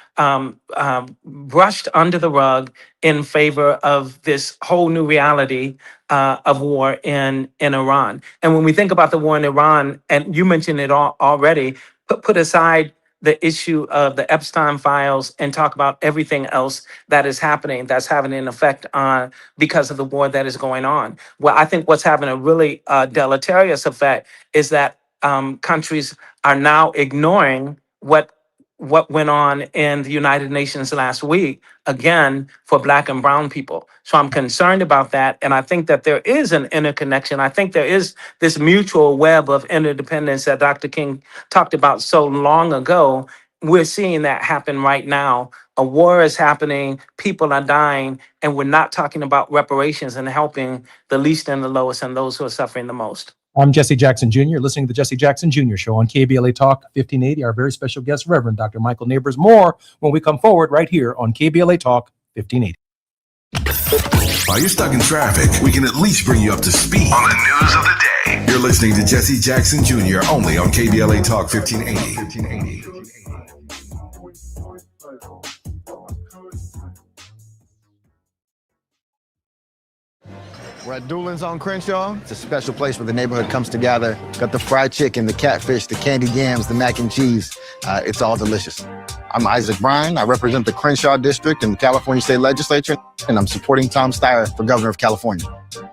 brushed under the rug in favor of this whole new reality of war in Iran. And when we think about the war in Iran, and you mentioned it already, put aside the issue of the Epstein files and talk about everything else that is happening, that's having an effect on because of the war that is going on. Well, I think what's having a really deleterious effect is that countries are now ignoring what went on in the United Nations last week, again, for Black and brown people. So I'm concerned about that. And I think that there is an interconnection. I think there is this mutual web of interdependence that Dr. King talked about so long ago. We're seeing that happen right now. A war is happening, people are dying, and we're not talking about reparations and helping the least and the lowest and those who are suffering the most.
I'm Jesse Jackson Jr., listening to the Jesse Jackson Jr. Show on KBLA Talk 1580. Our very special guest, Reverend Dr. Michael Neighbors. More when we come forward right here on KBLA Talk 1580.
While you're stuck in traffic, we can at least bring you up to speed on the news of the day. You're listening to Jesse Jackson Jr. only on KBLA Talk 1580.
at Doolin's on Crenshaw. It's a special place where the neighborhood comes together. Got the fried chicken, the catfish, the candied yams, the mac and cheese. It's all delicious. I'm Isaac Bryan. I represent the Crenshaw District in the California State Legislature, and I'm supporting Tom Steyer for governor of California.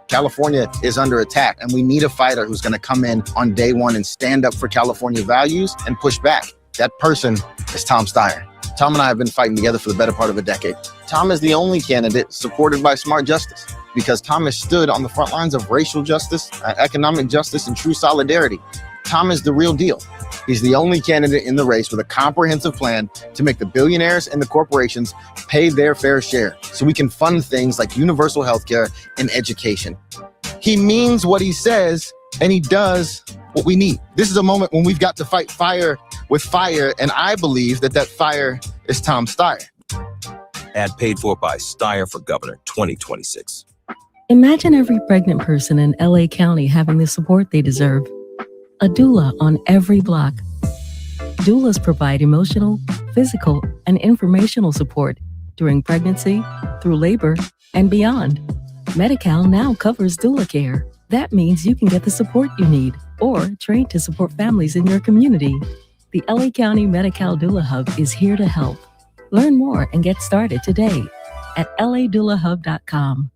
California is under attack, and we need a fighter who's going to come in on day one and stand up for California values and push back. That person is Tom Steyer. Tom and I have been fighting together for the better part of a decade. Tom is the only candidate supported by Smart Justice because Tom has stood on the front lines of racial justice, economic justice, and true solidarity. Tom is the real deal. He's the only candidate in the race with a comprehensive plan to make the billionaires and the corporations pay their fair share so we can fund things like universal health care and education. He means what he says, and he does what we need. This is a moment when we've got to fight fire with fire, and I believe that fire is Tom Steyer.
Ad paid for by Steyer for Governor 2026.
Imagine every pregnant person in LA County having the support they deserve. A doula on every block. Doulas provide emotional, physical, and informational support during pregnancy, through labor, and beyond. Medi-Cal now covers doula care. That means you can get the support you need or train to support families in your community. The LA County Medi-Cal Doula Hub is here to help. Learn more and get started today at ladoulahub.com.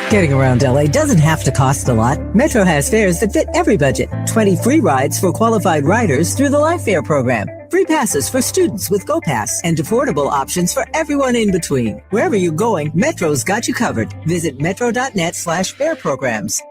Getting around LA doesn't have to cost a lot. Metro has fares that fit every budget. 20 free rides for qualified riders through the Life Fare program. Free passes for students with GoPass and affordable options for everyone in between. Wherever you're going, Metro's got you covered. Visit metro.net/fare programs.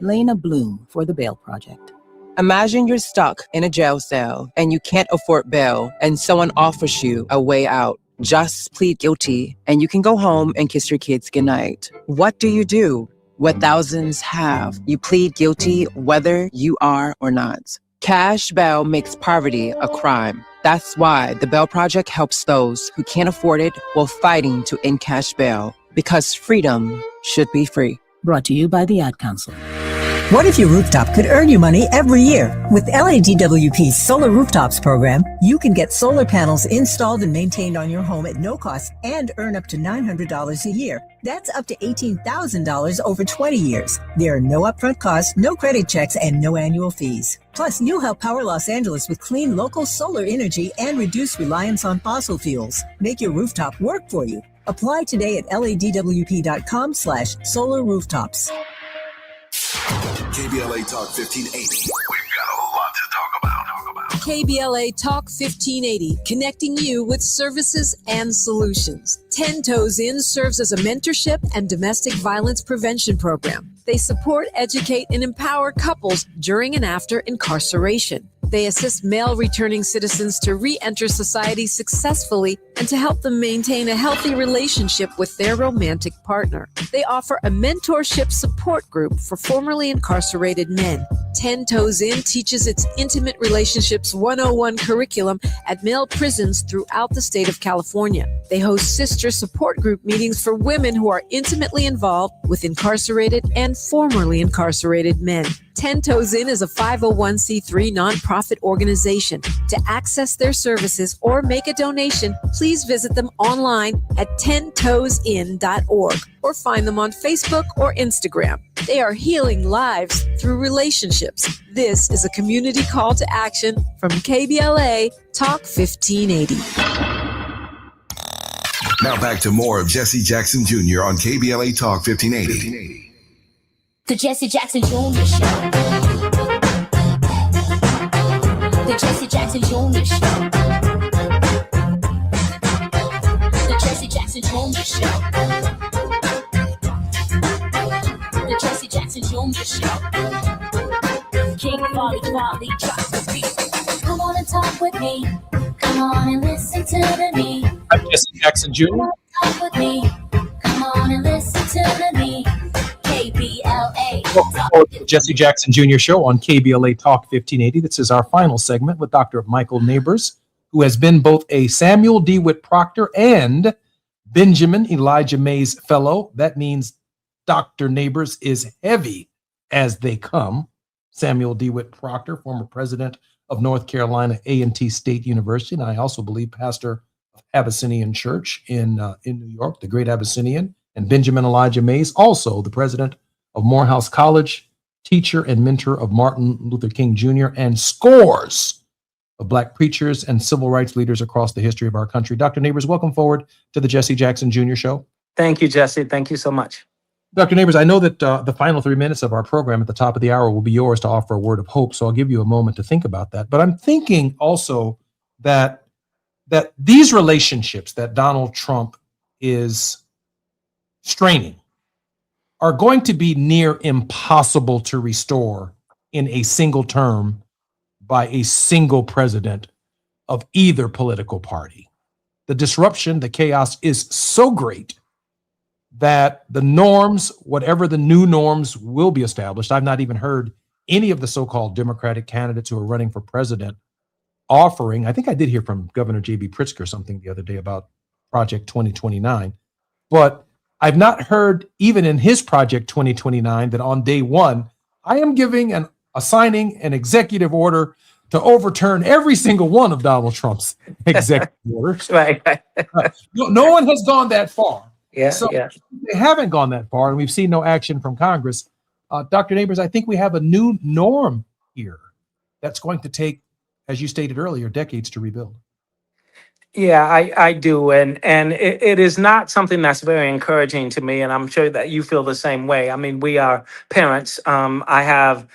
Lena Bloom for the Bail Project.
Imagine you're stuck in a jail cell and you can't afford bail and someone offers you a way out. Just plead guilty and you can go home and kiss your kids goodnight. What do you do? What thousands have. You plead guilty whether you are or not. Cash bail makes poverty a crime. That's why the Bail Project helps those who can't afford it while fighting to end cash bail. Because freedom should be free.
Brought to you by the Ad Council.
What if your rooftop could earn you money every year? With LADWP's Solar Rooftops program, you can get solar panels installed and maintained on your home at no cost and earn up to $900 a year. That's up to $18,000 over 20 years. There are no upfront costs, no credit checks, and no annual fees. Plus, you'll help power Los Angeles with clean local solar energy and reduce reliance on fossil fuels. Make your rooftop work for you. Apply today at ladwp.com/solar rooftops.
KBLA Talk 1580. We've got a lot to talk about.
KBLA Talk 1580, connecting you with services and solutions. 10 Toes In serves as a mentorship and domestic violence prevention program. They support, educate, and empower couples during and after incarceration. They assist male returning citizens to re-enter society successfully and to help them maintain a healthy relationship with their romantic partner. They offer a mentorship support group for formerly incarcerated men. 10 Toes In teaches its Intimate Relationships 101 curriculum at male prisons throughout the state of California. They host sister support group meetings for women who are intimately involved with incarcerated and formerly incarcerated men. 10 Toes In is a 501c3 nonprofit organization. To access their services or make a donation, please visit them online at 10toesin.org or find them on Facebook or Instagram. They are healing lives through relationships. This is a community call to action from KBLA Talk 1580.
Now back to more of Jesse Jackson Jr. on KBLA Talk 1580.
The Jesse Jackson Jr. Show. The Jesse Jackson Jr. Show. The Jesse Jackson Jr. Show. The Jesse Jackson Jr. Show. King Volley, drop the beat. Come on and talk with me. Come on and listen to me.
I'm Jesse Jackson Jr.
Come on and talk with me. Come on and listen to me. KBLA.
Welcome to the Jesse Jackson Jr. Show on KBLA Talk 1580. This is our final segment with Dr. Michael Neighbors, who has been both a Samuel DeWitt Proctor and Benjamin Elijah Mays Fellow. That means Dr. Neighbors is heavy as they come. Samuel DeWitt Proctor, former president of North Carolina A&T State University, and I also believe pastor of Abyssinian Church in New York, the Great Abyssinian. And Benjamin Elijah Mays, also the president of Morehouse College, teacher and mentor of Martin Luther King Jr., and scores of Black preachers and civil rights leaders across the history of our country. Dr. Neighbors, welcome forward to the Jesse Jackson Jr. Show.
Thank you, Jesse. Thank you so much.
Dr. Neighbors, I know that the final 3 minutes of our program at the top of the hour will be yours to offer a word of hope, so I'll give you a moment to think about that. But I'm thinking also that these relationships that Donald Trump is straining are going to be near impossible to restore in a single term by a single president of either political party. The disruption, the chaos is so great that the norms, whatever the new norms will be established, I've not even heard any of the so-called Democratic candidates who are running for president offering, I think I did hear from Governor J.B. Pritzker something the other day about Project 2029, but I've not heard even in his Project 2029 that on day one, I am assigning an executive order to overturn every single one of Donald Trump's executive orders.
Right.
No one has gone that far.
Yeah,
so
yeah.
They haven't gone that far, and we've seen no action from Congress. Dr. Neighbors, I think we have a new norm here that's going to take, as you stated earlier, decades to rebuild.
Yeah, I do. And it is not something that's very encouraging to me. And I'm sure that you feel the same way. I mean, we are parents. I have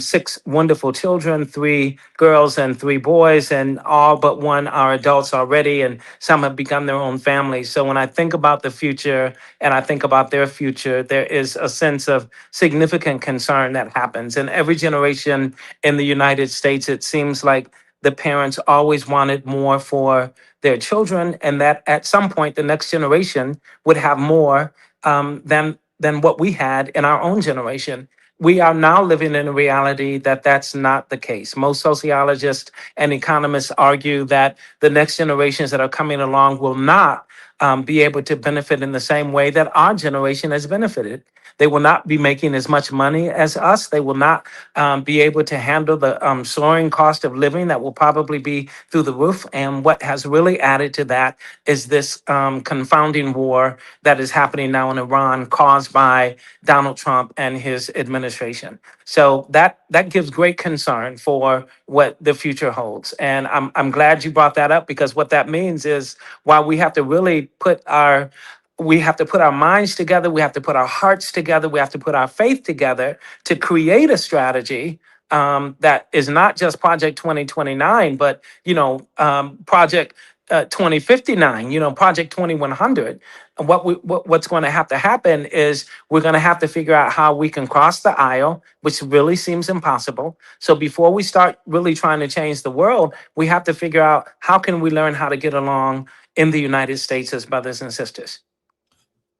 6 wonderful children, 3 girls and 3 boys, and all but one are adults already. And some have begun their own families. So when I think about the future and I think about their future, there is a sense of significant concern that happens. And every generation in the United States, it seems like the parents always wanted more for their children, and that at some point the next generation would have more than what we had in our own generation. We are now living in a reality that that's not the case. Most sociologists and economists argue that the next generations that are coming along will not be able to benefit in the same way that our generation has benefited. They will not be making as much money as us. They will not be able to handle the soaring cost of living that will probably be through the roof. And what has really added to that is this confounding war that is happening now in Iran, caused by Donald Trump and his administration. So that gives great concern for what the future holds. And I'm glad you brought that up, because what that means is, while we have to really put our minds together, we have to put our hearts together, we have to put our faith together to create a strategy that is not just Project 2029, but Project 2059, Project 2100. And what's going to have to happen is we're going to have to figure out how we can cross the aisle, which really seems impossible. So before we start really trying to change the world, we have to figure out how can we learn how to get along in the United States as brothers and sisters.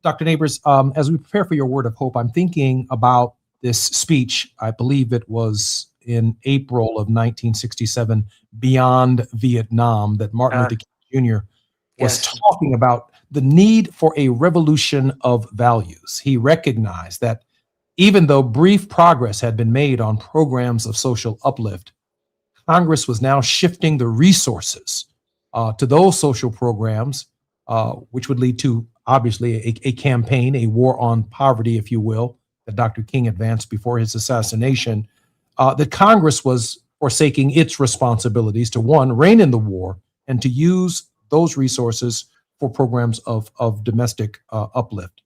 Dr. Neighbors, as we prepare for your word of hope, I'm thinking about this speech. I believe it was in April of 1967, Beyond Vietnam, that Martin Luther King Jr. was talking about the need for a revolution of values. He recognized that even though brief progress had been made on programs of social uplift, Congress was now shifting the resources to those social programs, which would lead to, obviously, a campaign, a war on poverty, if you will, that Dr. King advanced before his assassination, that Congress was forsaking its responsibilities to, one, rein in the war, and to use those resources for programs of domestic uplift.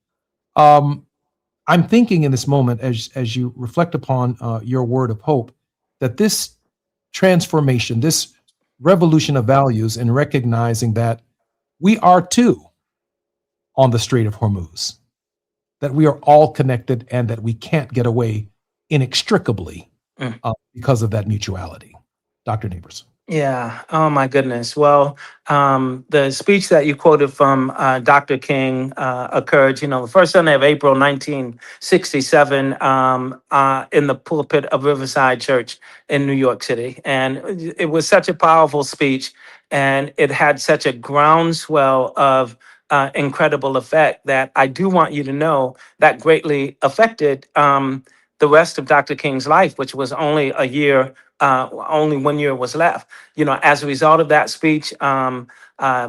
I'm thinking in this moment, as you reflect upon your word of hope, that this transformation, this revolution of values, and recognizing that we are too on the Strait of Hormuz, that we are all connected and that we can't get away inextricably because of that mutuality. Dr. Neighbors.
Yeah. Oh, my goodness. Well, the speech that you quoted from Dr. King occurred, the first Sunday of April, 1967, in the pulpit of Riverside Church in New York City. And it was such a powerful speech, and it had such a groundswell of incredible effect that I do want you to know that greatly affected the rest of Dr. King's life, which was only a year only 1 year was left. As a result of that speech,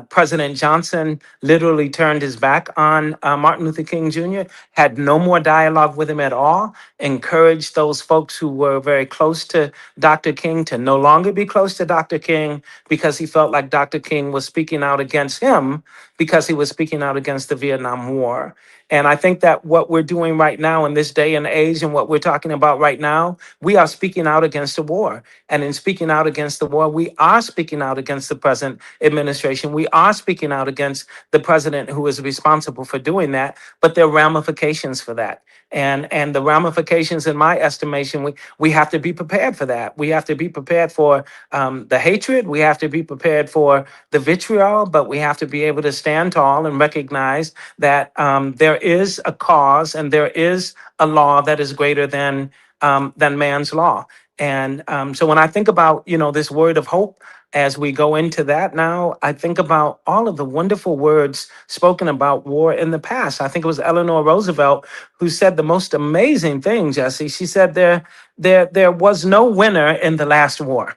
President Johnson literally turned his back on Martin Luther King Jr., had no more dialogue with him at all, encouraged those folks who were very close to Dr. King to no longer be close to Dr. King because he felt like Dr. King was speaking out against him because he was speaking out against the Vietnam War. And I think that what we're doing right now in this day and age and what we're talking about right now, we are speaking out against the war. And in speaking out against the war, we are speaking out against the present administration. We are speaking out against the president who is responsible for doing that. But there are ramifications for that. And the ramifications, in my estimation, we have to be prepared for that. We have to be prepared for the hatred. We have to be prepared for the vitriol, but we have to be able to stand tall and recognize that there is a cause and there is a law that is greater than man's law. And so when I think about, this word of hope, as we go into that now, I think about all of the wonderful words spoken about war in the past. I think it was Eleanor Roosevelt who said the most amazing thing, Jesse. She said there was no winner in the last war.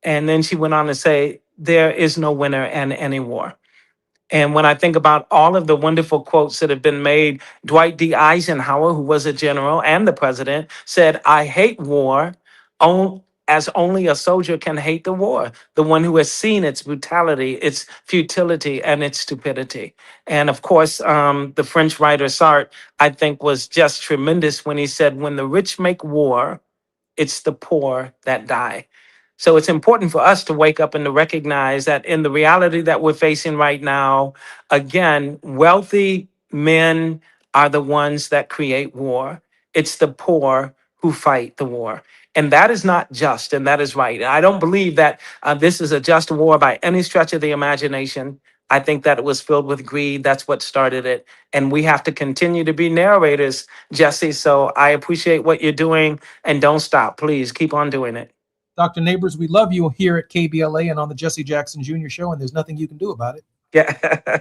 And then she went on to say, there is no winner in any war. And when I think about all of the wonderful quotes that have been made, Dwight D. Eisenhower, who was a general and the president, said, I hate war as only a soldier can hate the war, the one who has seen its brutality, its futility, and its stupidity. And of course, the French writer Sartre, I think, was just tremendous when he said, when the rich make war, it's the poor that die. So it's important for us to wake up and to recognize that in the reality that we're facing right now, again, wealthy men are the ones that create war. It's the poor who fight the war. And that is not just, and that is right. And I don't believe that this is a just war by any stretch of the imagination. I think that it was filled with greed. That's what started it. And we have to continue to be narrators, Jesse. So I appreciate what you're doing, and don't stop. Please keep on doing it.
Dr. Neighbors, we love you here at KBLA and on the Jesse Jackson Jr. Show, and there's nothing you can do about it.
Yeah.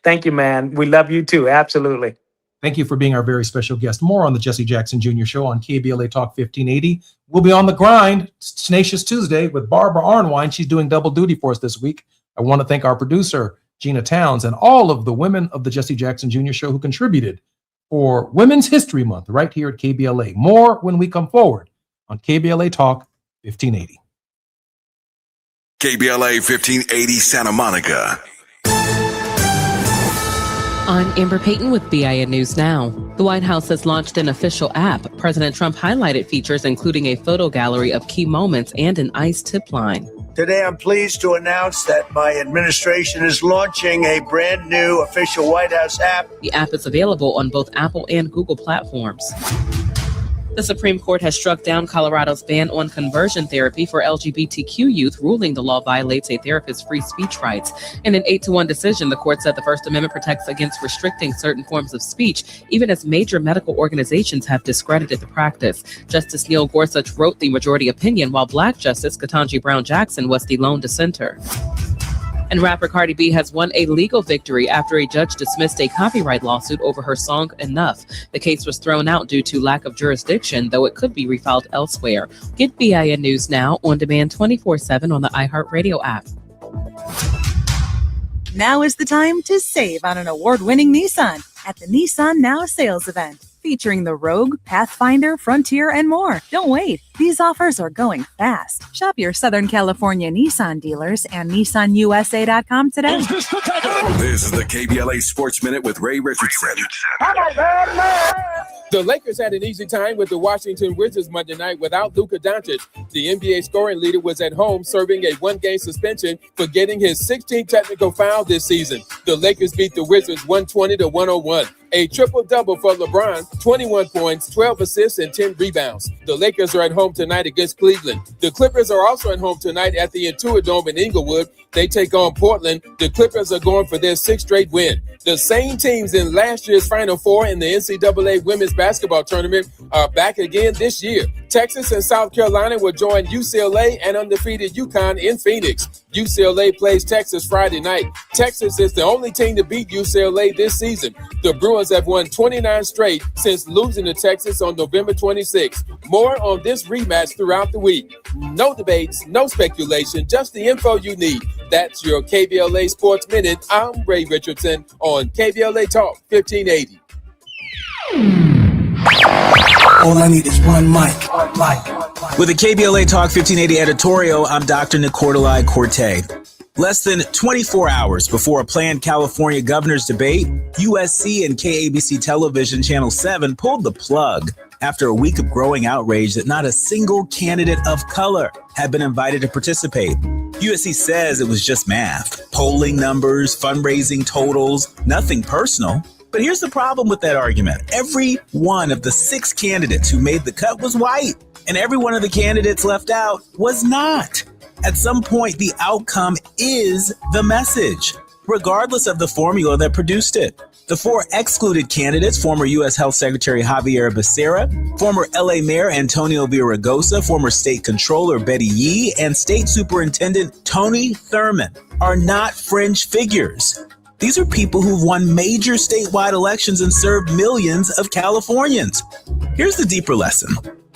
Thank you, man. We love you too. Absolutely.
Thank you for being our very special guest. More on the Jesse Jackson Jr. Show on KBLA Talk 1580. We'll be on the grind, Tenacious Tuesday, with Barbara Arnwine. She's doing double duty for us this week. I want to thank our producer, Gina Towns, and all of the women of the Jesse Jackson Jr. Show who contributed for Women's History Month right here at KBLA. More when we come forward on KBLA Talk 1580.
KBLA 1580 Santa Monica.
I'm Amber Payton with BIN News Now. The White House has launched an official app. President Trump highlighted features including a photo gallery of key moments and an ICE tip line.
Today, I'm pleased to announce that my administration is launching a brand new official White House app.
The app is available on both Apple and Google platforms. The Supreme Court has struck down Colorado's ban on conversion therapy for LGBTQ youth, ruling the law violates a therapist's free speech rights. In an 8-1 decision, the court said the First Amendment protects against restricting certain forms of speech, even as major medical organizations have discredited the practice. Justice Neil Gorsuch wrote the majority opinion, while Black Justice Ketanji Brown Jackson was the lone dissenter. And rapper Cardi B has won a legal victory after a judge dismissed a copyright lawsuit over her song Enough. The case was thrown out due to lack of jurisdiction, though it could be refiled elsewhere. Get BIN News Now on demand 24/7 on the iHeartRadio app.
Now is the time to save on an award-winning Nissan at the Nissan Now sales event, featuring the Rogue, Pathfinder, Frontier, and more. Don't wait. These offers are going fast. Shop your Southern California Nissan dealers and NissanUSA.com today.
This is the KBLA Sports Minute with Ray Richardson.
The Lakers had an easy time with the Washington Wizards Monday night without Luka Doncic. The NBA scoring leader was at home serving a one-game suspension for getting his 16th technical foul this season. The Lakers beat the Wizards 120-101. A triple-double for LeBron, 21 points, 12 assists, and 10 rebounds. The Lakers are at home tonight against Cleveland. The Clippers are also at home tonight at the Intuit Dome in Inglewood. They take on Portland. The Clippers are going for their 6th straight win. The same teams in last year's Final Four in the NCAA Women's Basketball Tournament are back again this year. Texas and South Carolina will join UCLA and undefeated UConn in Phoenix. UCLA plays Texas Friday night. Texas is the only team to beat UCLA this season. The Bruins have won 29 straight since losing to Texas on November 26. More on this rematch throughout the week. No debates, no speculation, just the info you need. That's your KBLA Sports Minute. I'm Ray Richardson on KBLA Talk 1580.
All I need is one mic.
With a KBLA Talk 1580 editorial, I'm Dr. Nicordelai Corte. Less than 24 hours before a planned California governor's debate, USC and KABC Television Channel 7 pulled the plug after a week of growing outrage that not a single candidate of color had been invited to participate. USC says it was just math, polling numbers, fundraising totals, nothing personal. But here's the problem with that argument. Every one of the 6 candidates who made the cut was white, and every one of the candidates left out was not. At some point, the outcome is the message, regardless of the formula that produced it. The 4 excluded candidates, former U.S. Health Secretary Javier Becerra, former L.A. Mayor Antonio Villaraigosa, former State Controller Betty Yee, and State Superintendent Tony Thurmond, are not fringe figures. These are people who've won major statewide elections and served millions of Californians. Here's the deeper lesson.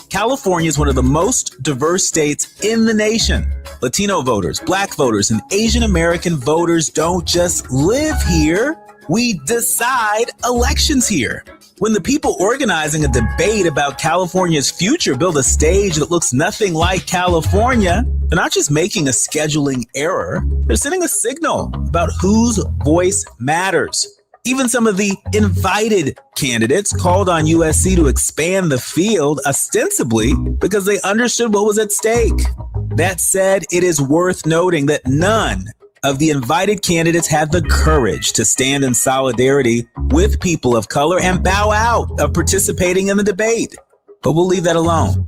California is one of the most diverse states in the nation. Latino voters, Black voters, and Asian American voters don't just live here. We decide elections here. When the people organizing a debate about California's future build a stage that looks nothing like California, they're not just making a scheduling error, they're sending a signal about whose voice matters. Even some of the invited candidates called on USC to expand the field, ostensibly because they understood what was at stake. That said, it is worth noting that none of the invited candidates had the courage to stand in solidarity with people of color and bow out of participating in the debate. But we'll leave that alone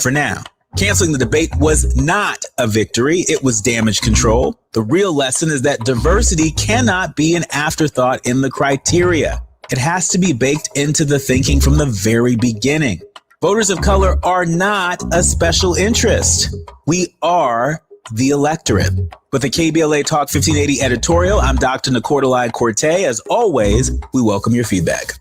for now. Canceling the debate was not a victory. It was damage control. The real lesson is that diversity cannot be an afterthought in the criteria. It has to be baked into the thinking from the very beginning. Voters of color are not a special interest. We are the electorate. With the KBLA Talk 1580 editorial, I'm Dr. Nicordelai Corte. As always, we welcome your feedback.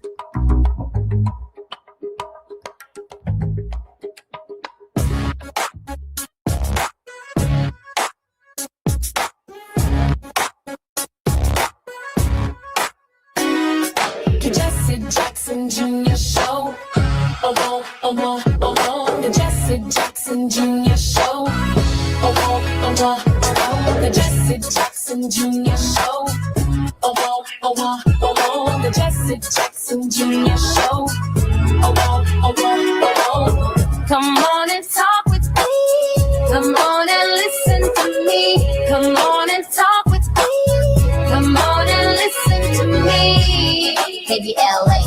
Jesse Jackson Jr. Show. The Jesse Jackson Jr. Show. The Jesse Jackson Jr. Show. The Jesse Jackson Jr. Show. Come on and talk with me. Come on and listen to me. Come on and talk with me. Come on and listen to me. KBLA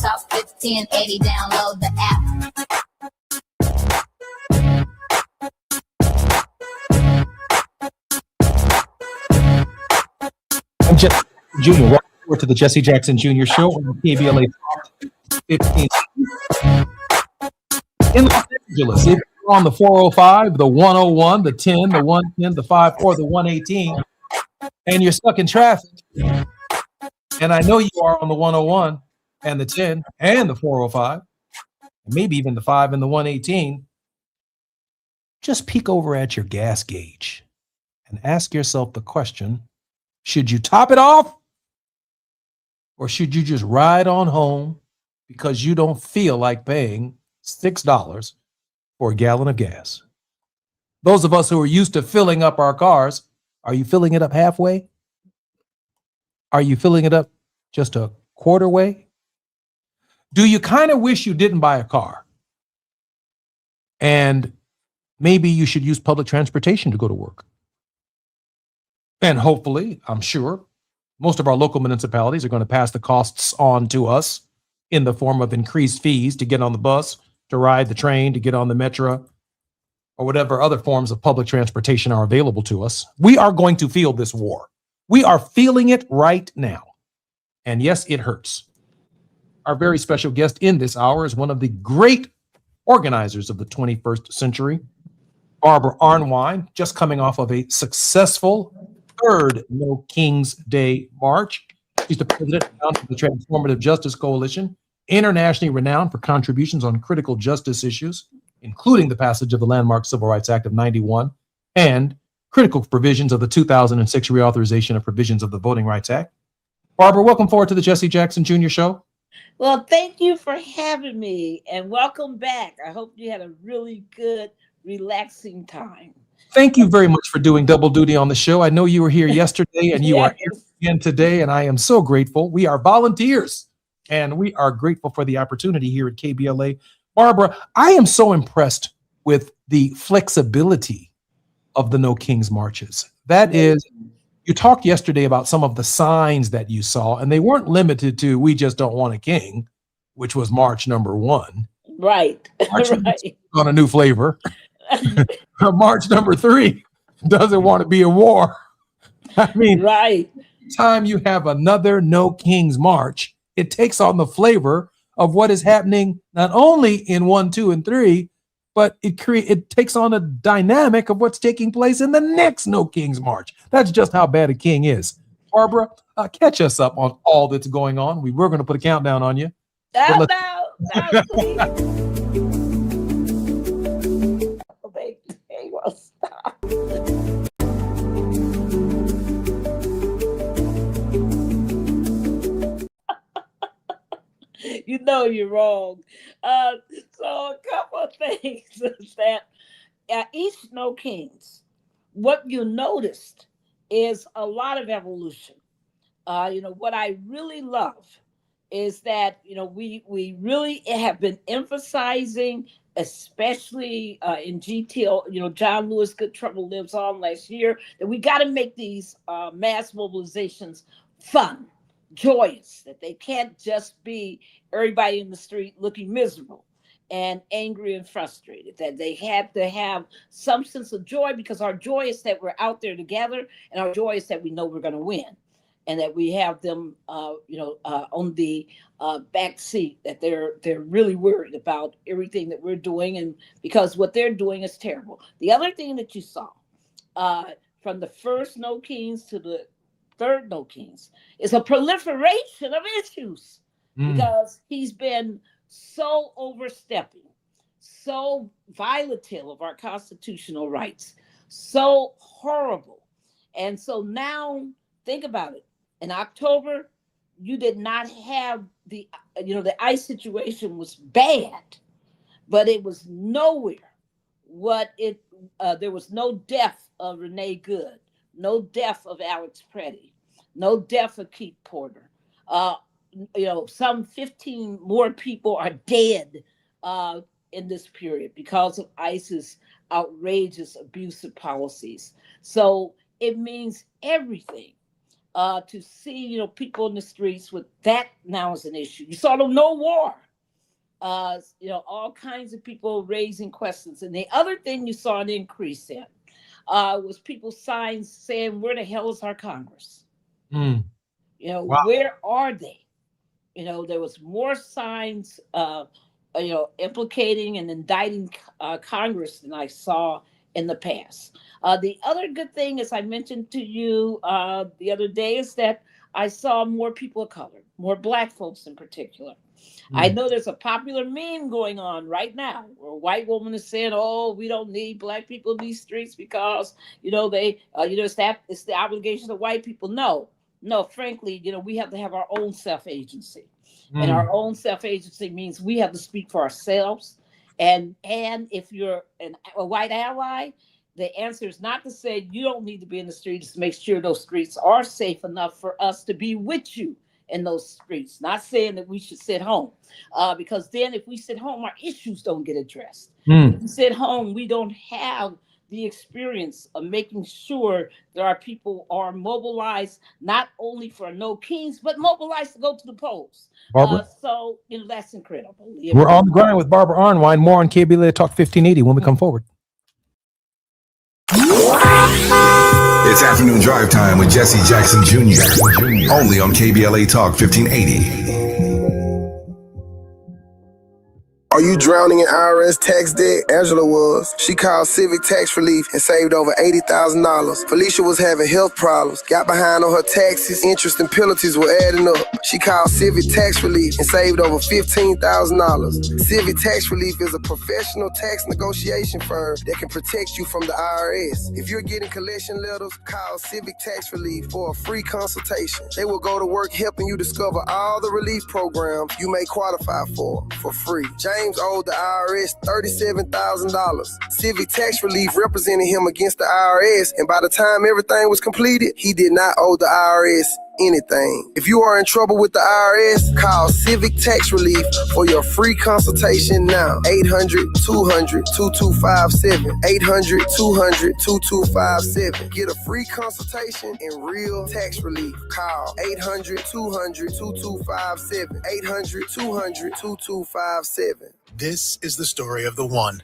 Talk 1580. Download the app.
I'm Jesse Jr. Welcome to the Jesse Jackson Jr. Show on KBLA Talk 15. In Los Angeles, if you're on the 405, the 101, the 10, the 110, the 5, or the 118, and you're stuck in traffic, and I know you are on the 101 and the 10 and the 405, and maybe even the 5 and the 118, just peek over at your gas gauge and ask yourself the question, should you top it off? Or should you just ride on home because you don't feel like paying $6 for a gallon of gas? Those of us who are used to filling up our cars, are you filling it up halfway? Are you filling it up just a quarter way? Do you kind of wish you didn't buy a car? And maybe you should use public transportation to go to work. And hopefully, I'm sure, most of our local municipalities are going to pass the costs on to us in the form of increased fees to get on the bus, to ride the train, to get on the metro, or whatever other forms of public transportation are available to us. We are going to feel this war. We are feeling it right now. And yes, it hurts. Our very special guest in this hour is one of the great organizers of the 21st century, Barbara Arnwine, just coming off of a successful third No Kings Day March. She's the president of the Transformative Justice Coalition, internationally renowned for contributions on critical justice issues, including the passage of the landmark Civil Rights Act of '91 and critical provisions of the 2006 reauthorization of provisions of the Voting Rights Act. Barbara, welcome forward to the Jesse Jackson Jr. Show.
Well, thank you for having me and welcome back. I hope you had a really good, relaxing time.
Thank you very much for doing double duty on the show. I know you were here yesterday and you are here again today, and I am so grateful. We are volunteers, and we are grateful for the opportunity here at KBLA. Barbara, I am so impressed with the flexibility of the No Kings marches. That is, you talked yesterday about some of the signs that you saw, and they weren't limited to "We just don't want a king," which was March number 1.
Right.
March on a new flavor. March number 3 doesn't want to be a war. I mean,
right.
Time you have another No Kings March, it takes on the flavor of what is happening not only in 1, 2, and 3, but it takes on a dynamic of what's taking place in the next No Kings March. That's just how bad a king is. Barbara, catch us up on all that's going on. We were going to put a countdown on you.
No, please. They will stop. You know you're wrong. So a couple of things is that each No Kings, what you noticed is a lot of evolution. What I really love is that, we really have been emphasizing, especially in GTO, John Lewis Good Trouble Lives On last year, that we got to make these mass mobilizations fun, joyous, that they can't just be everybody in the street looking miserable and angry and frustrated, that they have to have some sense of joy, because our joy is that we're out there together, and our joy is that we know we're going to win, and that we have them, on the back seat, that they're really worried about everything that we're doing, and because what they're doing is terrible. The other thing that you saw from the first No Kings to the third No Kings is a proliferation of issues, because he's been so overstepping, so violative of our constitutional rights, so horrible. And so now think about it. In October, you did not have the ICE situation was bad, but it was nowhere there was no death of Renee Good, no death of Alex Preddy, no death of Keith Porter. Some 15 more people are dead in this period because of ICE's outrageous abusive policies. So it means everything to see, people in the streets with that now as an issue. You saw the no war, all kinds of people raising questions. And the other thing you saw an increase in was people's signs saying, "Where the hell is our Congress?" Wow. Where are they? There was more signs, implicating and indicting Congress than I saw in the past. The other good thing, as I mentioned to you the other day, is that I saw more people of color, more Black folks in particular. I know there's a popular meme going on right now where a white woman is saying, "Oh, we don't need Black people in these streets because, it's the obligation of white people." No, frankly, we have to have our own self-agency. And our own self-agency means we have to speak for ourselves. And if you're a white ally, the answer is not to say you don't need to be in the streets, to make sure those streets are safe enough for us to be with you in those streets. Not saying that we should sit home, because then if we sit home, our issues don't get addressed. If we sit home, we don't have the experience of making sure that our people are mobilized, not only for No Kings, but mobilized to go to the polls. So, that's incredible.
We're on the grind with Barbara Arnwine. More on KBLA Talk 1580 when we come forward.
It's afternoon drive time with Jesse Jackson Jr. Only on KBLA Talk 1580.
Are you drowning in IRS tax debt? Angela was. She called Civic Tax Relief and saved over $80,000. Felicia was having health problems, got behind on her taxes, interest and penalties were adding up. She called Civic Tax Relief and saved over $15,000. Civic Tax Relief is a professional tax negotiation firm that can protect you from the IRS. If you're getting collection letters, call Civic Tax Relief for a free consultation. They will go to work helping you discover all the relief programs you may qualify for free. James owed the IRS $37,000. Civic Tax Relief represented him against the IRS, and by the time everything was completed, he did not owe the IRS anything. If you are in trouble with the IRS, call Civic Tax Relief for your free consultation now. 800-200-2257. 800-200-2257. Get a free consultation and real tax relief. Call 800-200-2257. 800-200-2257.
This is the story of the one.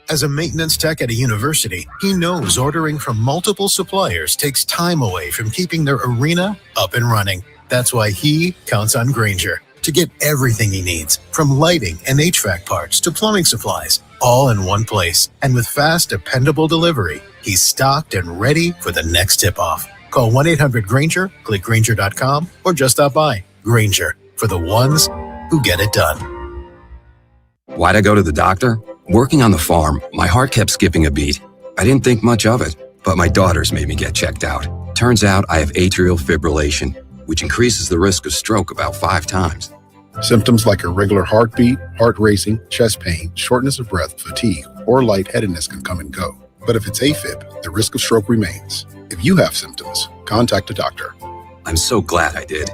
As a maintenance tech at a university, he knows ordering from multiple suppliers takes time away from keeping their arena up and running. That's why he counts on Grainger to get everything he needs, from lighting and HVAC parts to plumbing supplies, all in one place. And with fast, dependable delivery, he's stocked and ready for the next tip-off. Call 1-800-GRAINGER, click Grainger.com, or just stop by. Grainger, for the ones who get it done.
Why'd I go to the doctor? Working on the farm, my heart kept skipping a beat. I didn't think much of it, but my daughters made me get checked out. Turns out I have atrial fibrillation, which increases the risk of stroke about 5 times.
Symptoms like irregular heartbeat, heart racing, chest pain, shortness of breath, fatigue, or lightheadedness can come and go. But if it's AFib, the risk of stroke remains. If you have symptoms, contact a doctor.
I'm so glad I did.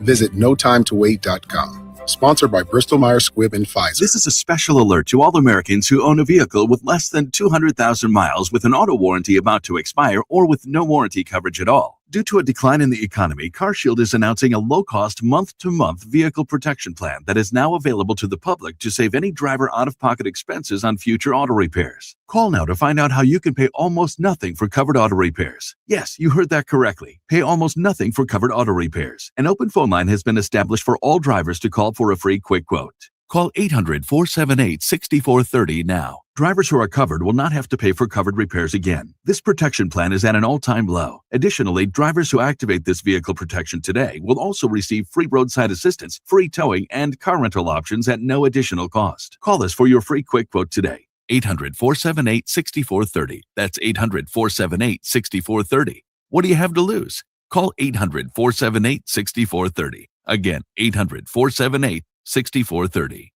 Visit notimetowait.com. Sponsored by Bristol-Myers Squibb and Pfizer.
This is a special alert to all Americans who own a vehicle with less than 200,000 miles with an auto warranty about to expire or with no warranty coverage at all. Due to a decline in the economy, CarShield is announcing a low-cost month-to-month vehicle protection plan that is now available to the public to save any driver out-of-pocket expenses on future auto repairs. Call now to find out how you can pay almost nothing for covered auto repairs. Yes, you heard that correctly. Pay almost nothing for covered auto repairs. An open phone line has been established for all drivers to call for a free quick quote. Call 800-478-6430 now. Drivers who are covered will not have to pay for covered repairs again. This protection plan is at an all-time low. Additionally, drivers who activate this vehicle protection today will also receive free roadside assistance, free towing, and car rental options at no additional cost. Call us for your free quick quote today. 800-478-6430. That's 800-478-6430. What do you have to lose? Call 800-478-6430. Again, 800-478-6430.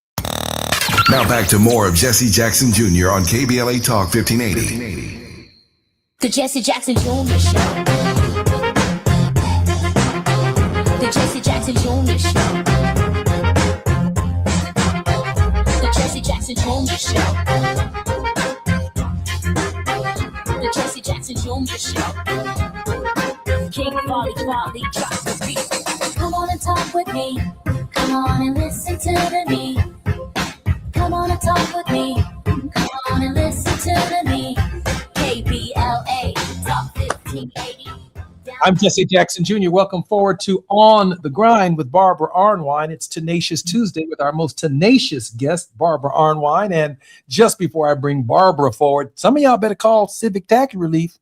Now back to more of Jesse Jackson Jr. on KBLA Talk 1580.
The Jesse Jackson Jr. Show. The Jesse Jackson Jr. Show. The Jesse Jackson Jr. Show. The Jesse Jackson Jr. Show. King Volley drops the beat. Come on and talk with me. Come on and listen to me. Come on and talk with me. Come on and listen to me. KBLA Talk 1580.
I'm Jesse Jackson Jr. Welcome forward to On the Grind with Barbara Arnwine. It's Tenacious Tuesday with our most tenacious guest, Barbara Arnwine. And just before I bring Barbara forward, some of y'all better call Civic Tax Relief.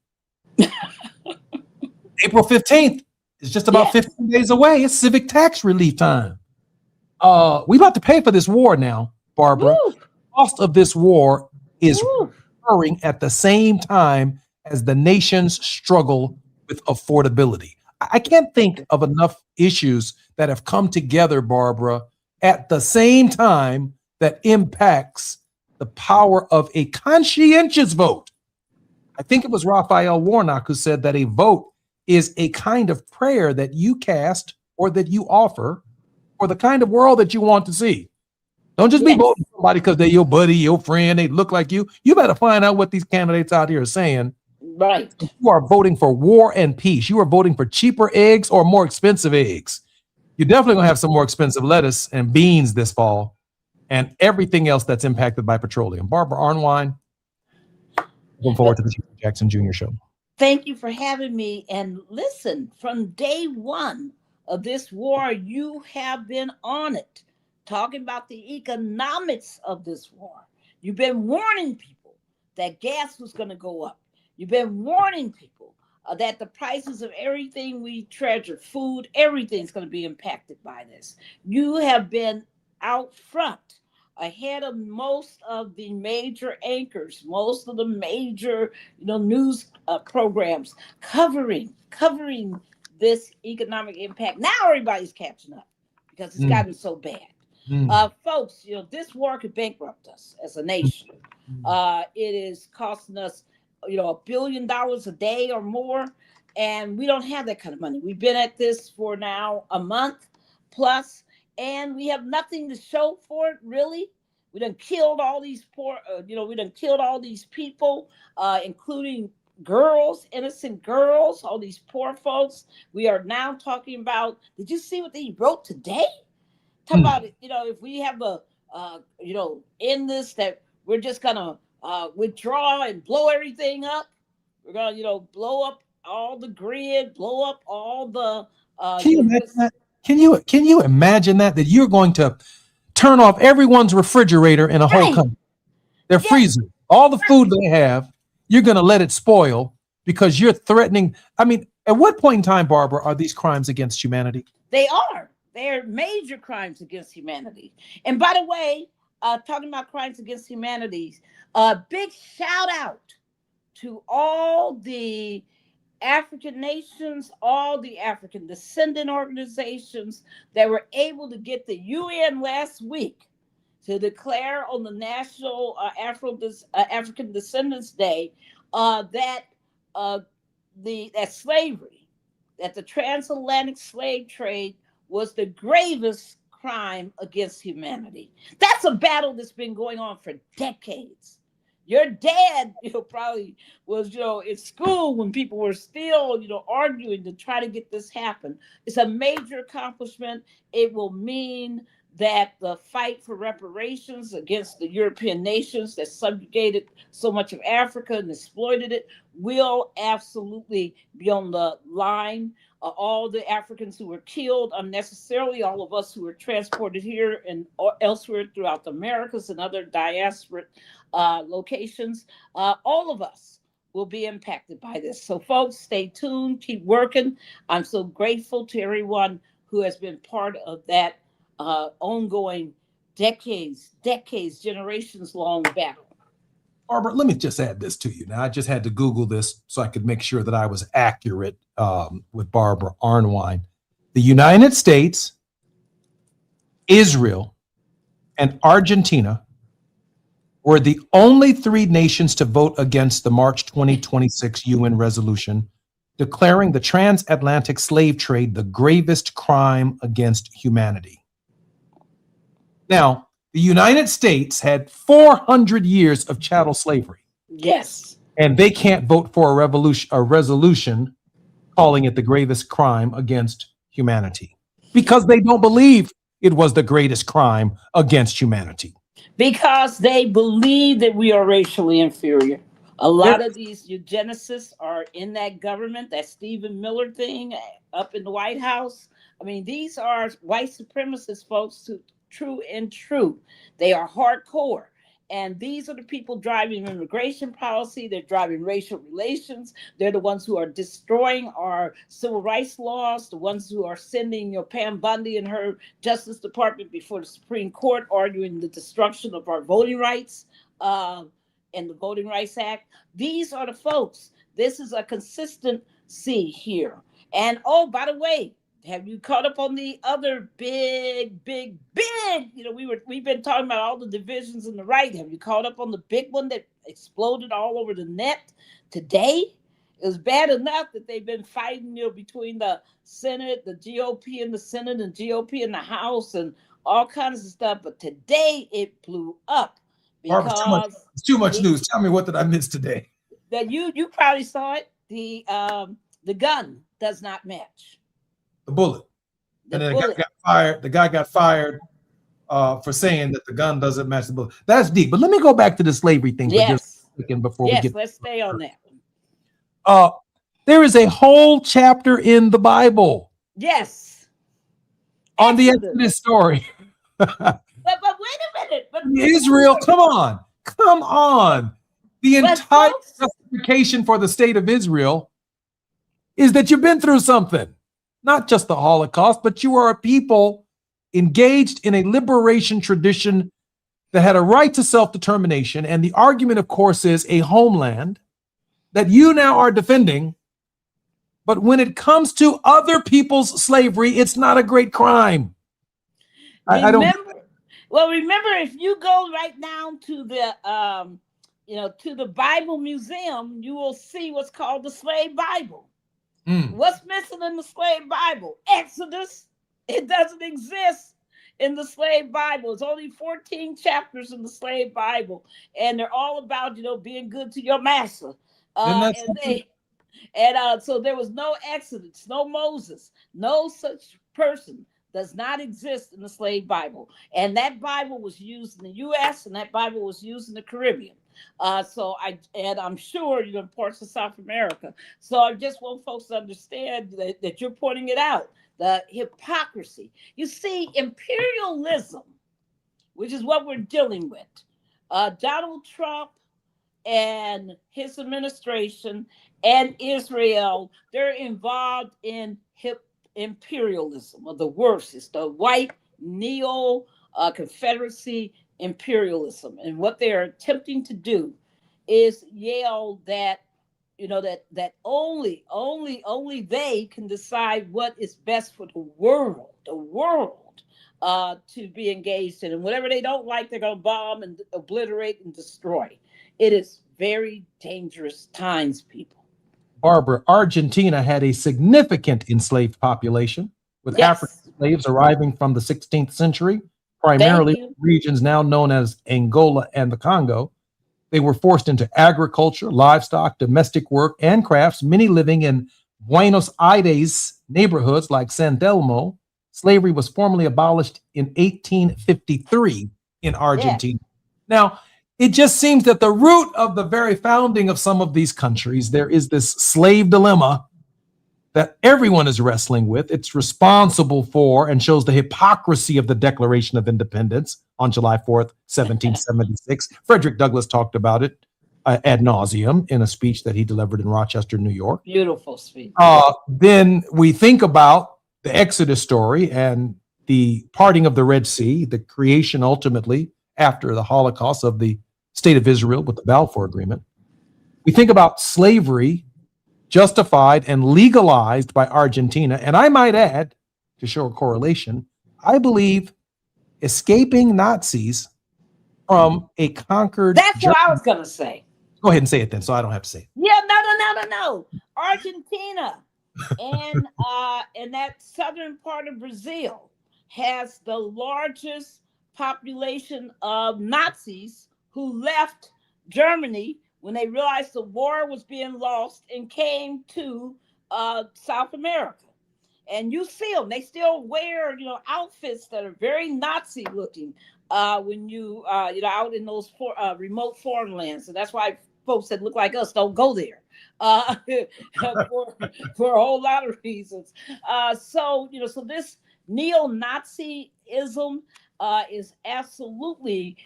April 15th is just about 15 days away. It's Civic Tax Relief time. We about to pay for this war now, Barbara.
Woo.
The cost of this war is occurring at the same time as the nation's struggle with affordability. I can't think of enough issues that have come together, Barbara, at the same time that impacts the power of a conscientious vote. I think it was Raphael Warnock who said that a vote is a kind of prayer that you cast or that you offer for the kind of world that you want to see. Don't just be voting for somebody because they're your buddy, your friend, they look like you. You better find out what these candidates out here are saying.
Right.
You are voting for war and peace. You are voting for cheaper eggs or more expensive eggs. You're definitely going to have some more expensive lettuce and beans this fall and everything else that's impacted by petroleum. Barbara Arnwine, looking forward to the Jackson Jr. Show.
Thank you for having me. And listen, from day one of this war, you have been on it talking about the economics of this war. You've been warning people that gas was going to go up. You've been warning people that the prices of everything we treasure, food, everything's going to be impacted by this. You have been out front, ahead of most of the major anchors, most of the major, news programs covering this economic impact. Now everybody's catching up because it's gotten so bad. Folks, this war could bankrupt us as a nation. It is costing us, $1 billion a day or more, and we don't have that kind of money. We've been at this for now a month plus, and we have nothing to show for it, really. We done killed all these we done killed all these people, including girls, innocent girls, all these poor folks. We are now talking about, did you see what they wrote today? Talk about it, if we have in this, that we're just gonna withdraw and blow everything up. We're gonna, blow up all the grid, blow up all the.
Can you imagine that? Can you imagine that you're going to turn off everyone's refrigerator in a whole country, their freezer, all the food they have? You're going to let it spoil because you're threatening. I mean, at what point in time, Barbara, are these crimes against humanity?
They are. They're major crimes against humanity. And by the way, talking about crimes against humanity, a big shout out to all the African nations, all the African descendant organizations that were able to get the UN last week to declare on the National African Descendants Day that slavery, that the transatlantic slave trade was the gravest crime against humanity. That's a battle that's been going on for decades. Your dad, probably was, in school when people were still, arguing to try to get this happen. It's a major accomplishment. It will mean that the fight for reparations against the European nations that subjugated so much of Africa and exploited it will absolutely be on the line. All the Africans who were killed unnecessarily, all of us who were transported here and elsewhere throughout the Americas and other diaspora locations, all of us will be impacted by this. So folks, stay tuned, keep working. I'm so grateful to everyone who has been part of that ongoing decades, generations long battle.
Barbara, let me just add this to you. Now, I just had to Google this so I could make sure that I was accurate with Barbara Arnwine. The United States, Israel, and Argentina were the only three nations to vote against the March 2026 UN resolution declaring the transatlantic slave trade the gravest crime against humanity. Now, the United States had 400 years of chattel slavery.
Yes.
And they can't vote for a resolution calling it the gravest crime against humanity because they don't believe it was the greatest crime against humanity.
Because they believe that we are racially inferior. A lot of these eugenicists are in that government, that Stephen Miller thing up in the White House. I mean, these are white supremacist folks, true and true. They are hardcore. And these are the people driving immigration policy. They're driving racial relations. They're the ones who are destroying our civil rights laws, the ones who are sending Pam Bundy and her Justice Department before the Supreme Court, arguing the destruction of our voting rights and the Voting Rights Act. These are the folks. This is a consistency here. And oh, by the way, have you caught up on the other big, we've been talking about all the divisions in the right. Have you caught up on the big one that exploded all over the net today? It was bad enough that they've been fighting, between the Senate, the GOP in the Senate and GOP in the House and all kinds of stuff. But today it blew up because
it's too much news. Tell me, what did I miss today?
That you probably saw it. The gun does not match.
The bullet. And then the guy got fired for saying that the gun doesn't match the bullet. That's deep. But let me go back to the slavery thing for just a second before we get.
Let's stay on that.
There is a whole chapter in the Bible.
Yes.
On the Exodus story.
But wait a minute. But
Israel, come on. The
But
entire
folks-
justification for the state of Israel is that you've been through something. Not just the Holocaust, but you are a people engaged in a liberation tradition that had a right to self-determination. And the argument, of course, is a homeland that you now are defending. But when it comes to other people's slavery, it's not a great crime. I don't.
Remember, if you go right now to the to the Bible Museum, you will see what's called the Slave Bible. What's missing in the Slave Bible? Exodus. It doesn't exist in the Slave Bible. It's only 14 chapters in the Slave Bible, and they're all about being good to your master. So there was no Exodus, no Moses, no such person. Does not exist in the Slave Bible. And that Bible was used in the U.S. and that Bible was used in the Caribbean. I'm sure in parts of South America. So I just want folks to understand that you're pointing it out, the hypocrisy. You see, imperialism, which is what we're dealing with, Donald Trump and his administration and Israel, they're involved in imperialism of the worst. It's the white neo Confederacy imperialism, and what they are attempting to do is yell that that only they can decide what is best for the world to be engaged in, and whatever they don't like, they're going to bomb and obliterate and destroy. It is very dangerous times, people.
Barbara, Argentina had a significant enslaved population, with African slaves arriving from the 16th century, primarily regions now known as Angola and the Congo. They were forced into agriculture, livestock, domestic work, and crafts, many living in Buenos Aires neighborhoods like San Telmo. Slavery was formally abolished in 1853 in Argentina. Now, it just seems that the root of the very founding of some of these countries, there is this slave dilemma that everyone is wrestling with. It's responsible for and shows the hypocrisy of the Declaration of Independence on July 4th, 1776. Frederick Douglass talked about it ad nauseum in a speech that he delivered in Rochester, New York.
Beautiful speech.
Then we think about the Exodus story and the parting of the Red Sea, the creation ultimately after the Holocaust of the State of Israel with the Balfour Agreement. We think about slavery justified and legalized by Argentina. And I might add, to show a correlation, I believe escaping Nazis from a conquered...
That's what I was going to say.
Go ahead and say it then, so I don't have to say it.
Yeah, no. Argentina and that southern part of Brazil has the largest population of Nazis who left Germany when they realized the war was being lost and came to South America. And you see them, they still wear, outfits that are very Nazi looking when you, out in those remote foreign lands. And that's why folks that look like us don't go there for a whole lot of reasons. So this neo-Nazism is absolutely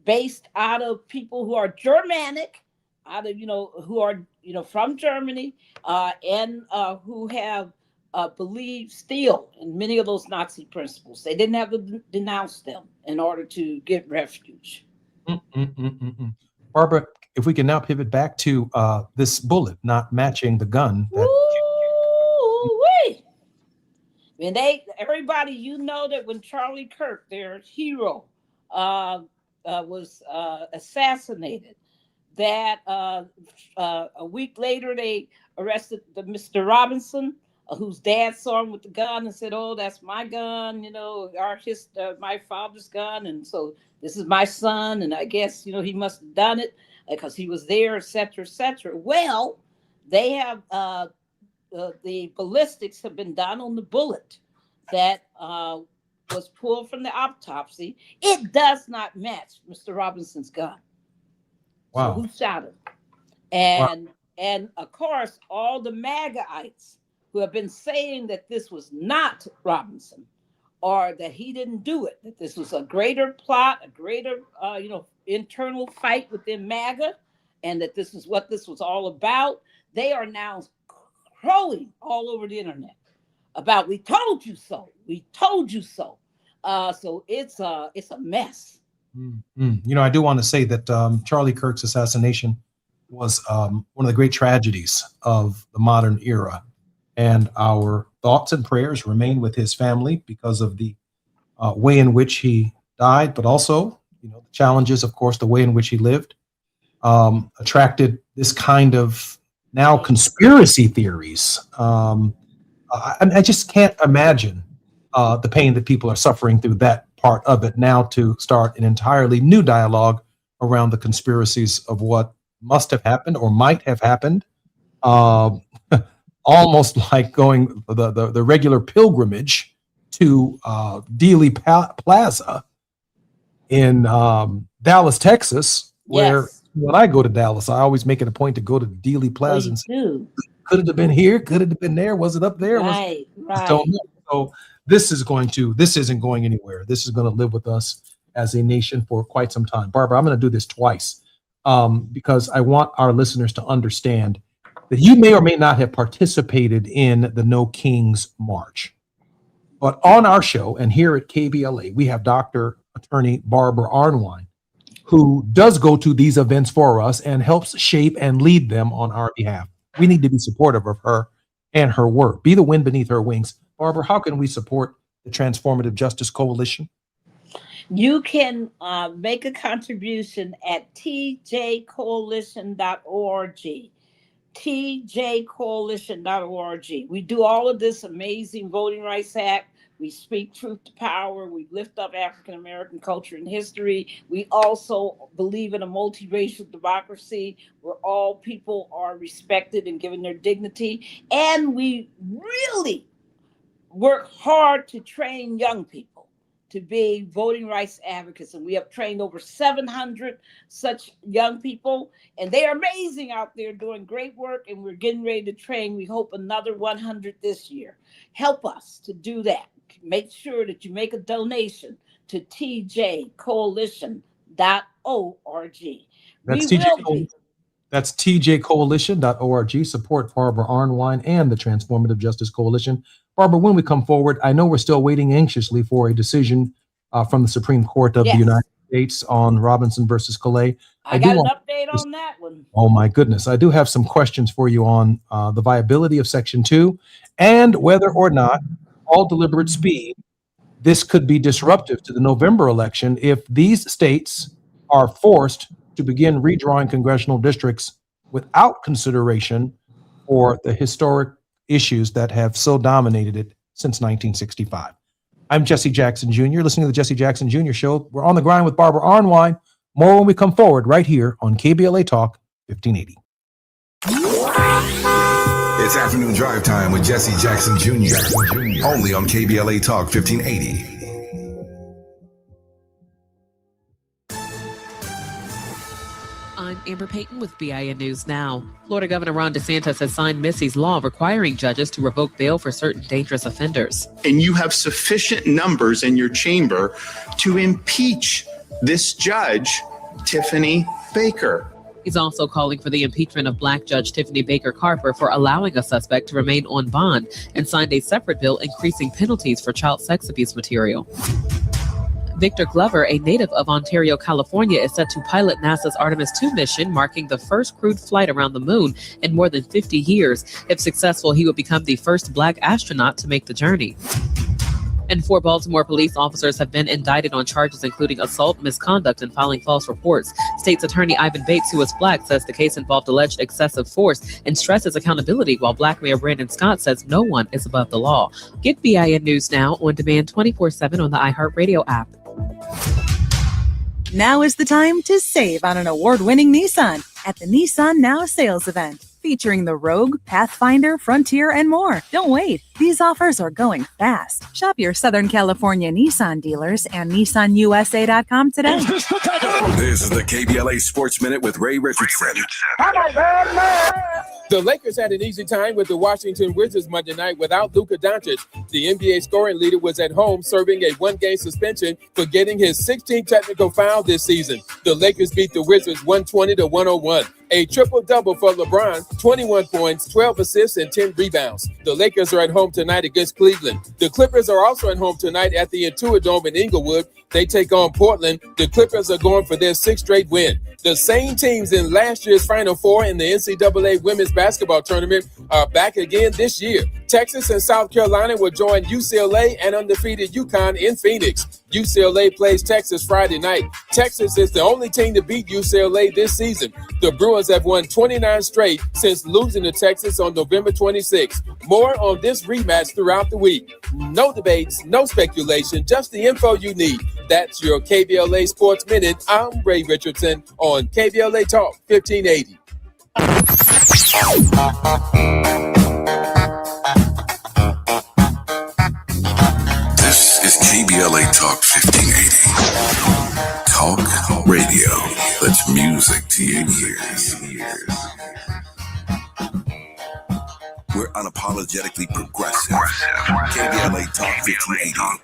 based out of people who are Germanic, who are from Germany, and who have believed still in many of those Nazi principles. They didn't have to denounce them in order to get refuge.
Barbara, if we can now pivot back to this bullet not matching the gun.
Ooh-wee. Everybody, that when Charlie Kirk, their hero, was assassinated, that a week later they arrested the Mr. Robinson, whose dad saw him with the gun and said, "Oh, that's my gun, my father's gun, and so this is my son, and I guess he must have done it because he was there, etc., etc." Well, they have the ballistics have been done on the bullet that was pulled from the autopsy. It does not match Mr. Robinson's gun.
Wow.
So who shot him? And of course, all the MAGAites who have been saying that this was not Robinson or that he didn't do it, that this was a greater plot, a greater, internal fight within MAGA, and that this is what this was all about. They are now crowing all over the internet about, we told you so. We told you so. So it's a mess.
I do want to say that Charlie Kirk's assassination was one of the great tragedies of the modern era. And our thoughts and prayers remain with his family because of the way in which he died, but also, the challenges, of course, the way in which he lived, attracted this kind of now conspiracy theories. I just can't imagine the pain that people are suffering through that part of it now, to start an entirely new dialogue around the conspiracies of what must have happened or might have happened. Almost like going the regular pilgrimage to Dealey Plaza in Dallas, Texas, where when I go to Dallas, I always make it a point to go to Dealey Plaza and say, could it have been here? Could it have been there? Was it up there?
Right.
Don't know. So this isn't going anywhere. This is going to live with us as a nation for quite some time. Barbara, I'm going to do this twice because I want our listeners to understand that you may or may not have participated in the No Kings March. But on our show and here at KBLA, we have Dr. Attorney Barbara Arnwine, who does go to these events for us and helps shape and lead them on our behalf. We need to be supportive of her and her work. Be the wind beneath her wings. Barbara, how can we support the Transformative Justice Coalition?
You can make a contribution at tjcoalition.org. tjcoalition.org. We do all of this amazing Voting Rights Act. We speak truth to power. We lift up African American culture and history. We also believe in a multiracial democracy where all people are respected and given their dignity. And we really work hard to train young people to be voting rights advocates. And we have trained over 700 such young people, and they are amazing out there doing great work. And we're getting ready to train, we hope, another 100 this year. Help us to do that. Make sure that you make a donation to tjcoalition.org.
That's tjcoalition.org. Support Barbara Arnwine and the Transformative Justice Coalition. Barbara, when we come forward, I know we're still waiting anxiously for a decision from the Supreme Court of the United States on Robinson versus Calais.
I got an update on that one.
Oh my goodness. I do have some questions for you on the viability of Section 2 and whether or not, all deliberate speed, this could be disruptive to the November election if these states are forced to begin redrawing congressional districts without consideration for the historic issues that have so dominated it since 1965. I'm Jesse Jackson Jr., listening to the Jesse Jackson Jr. Show. We're on the grind with Barbara Arnwine. More when we come forward right here on KBLA Talk 1580.
It's afternoon drive time with Jesse Jackson Jr. Only on KBLA Talk 1580.
I'm Amber Payton with BIN News Now. Florida Governor Ron DeSantis has signed Missy's law requiring judges to revoke bail for certain dangerous offenders.
And you have sufficient numbers in your chamber to impeach this judge, Tiffany Baker.
He's also calling for the impeachment of Black Judge Tiffany Baker Carper for allowing a suspect to remain on bond, and signed a separate bill increasing penalties for child sex abuse material. Victor Glover, a native of Ontario, California, is set to pilot NASA's Artemis II mission, marking the first crewed flight around the moon in more than 50 years. If successful, he would become the first Black astronaut to make the journey. And 4 Baltimore police officers have been indicted on charges including assault, misconduct, and filing false reports. State's attorney Ivan Bates, who is Black, says the case involved alleged excessive force and stresses accountability, while Black Mayor Brandon Scott says no one is above the law. Get BIN News Now on demand 24/7 on the iHeartRadio app.
Now is the time to save on an award-winning Nissan at the Nissan Now sales event. featuring the Rogue, Pathfinder, Frontier, and more. Don't wait. These offers are going fast. Shop your Southern California Nissan dealers and NissanUSA.com today.
This is the KBLA Sports Minute with Ray Richardson.
The Lakers had an easy time with the Washington Wizards Monday night without Luka Doncic. The NBA scoring leader was at home serving a one-game suspension for getting his 16th technical foul this season. The Lakers beat the Wizards 120-101. A triple-double for LeBron, 21 points, 12 assists, and 10 rebounds. The Lakers are at home tonight against Cleveland. The Clippers are also at home tonight at the Intuit Dome in Inglewood. They take on Portland. The Clippers are going for their sixth straight win. The same teams in last year's Final Four in the NCAA Women's Basketball Tournament are back again this year. Texas and South Carolina will join UCLA and undefeated UConn in Phoenix. UCLA plays Texas Friday night. Texas is the only team to beat UCLA this season. The Bruins have won 29 straight since losing to Texas on November 26. More on this rematch throughout the week. No debates, no speculation, just the info you need. That's your KBLA Sports Minute. I'm Ray Richardson on KBLA Talk 1580.
This is KBLA Talk 1580. Talk radio. That's music to your ears. We're unapologetically progressive. KBLA Talk 1580.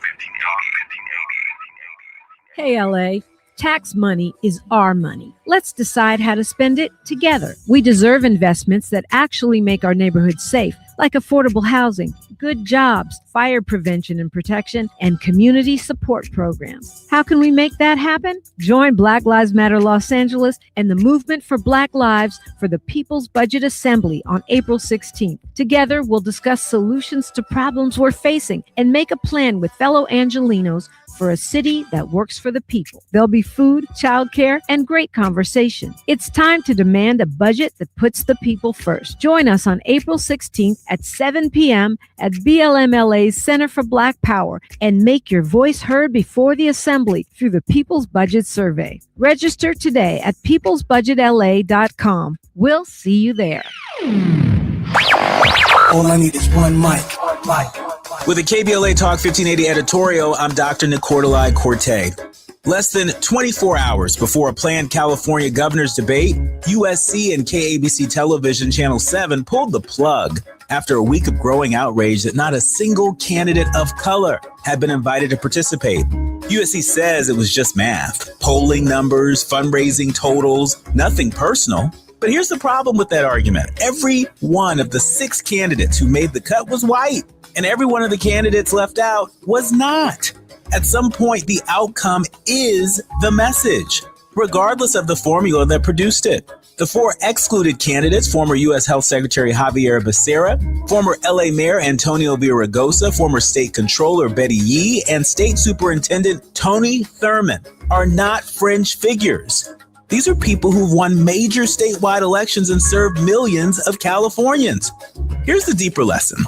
Hey, LA. Tax money is our money. Let's decide how to spend it together. We deserve investments that actually make our neighborhoods safe, like affordable housing, good jobs, fire prevention and protection, and community support programs. How can we make that happen? Join Black Lives Matter Los Angeles and the Movement for Black Lives for the People's Budget Assembly on April 16th. Together, we'll discuss solutions to problems we're facing and make a plan with fellow Angelinos for a city that works for the people. There'll be food, childcare, and great conversation. It's time to demand a budget that puts the people first. Join us on April 16th at 7 p.m. at BLMLA's Center for Black Power and make your voice heard before the Assembly through the People's Budget Survey. Register today at peoplesbudgetla.com. We'll see you there.
All I need is one mic.
With a KBLA Talk 1580 editorial, I'm Dr. Nicordelai Corte. Less than 24 hours before a planned California governor's debate, USC and KABC Television Channel 7 pulled the plug after a week of growing outrage that not a single candidate of color had been invited to participate. USC says it was just math, polling numbers, fundraising totals, nothing personal. But here's the problem with that argument. Every one of the 6 candidates who made the cut was white, and every one of the candidates left out was not. At some point, the outcome is the message, regardless of the formula that produced it. The 4 excluded candidates, former U.S. Health Secretary Javier Becerra, former L.A. Mayor Antonio Villaraigosa, former State Controller Betty Yee, and State Superintendent Tony Thurmond, are not fringe figures. These are people who've won major statewide elections and served millions of Californians. Here's the deeper lesson.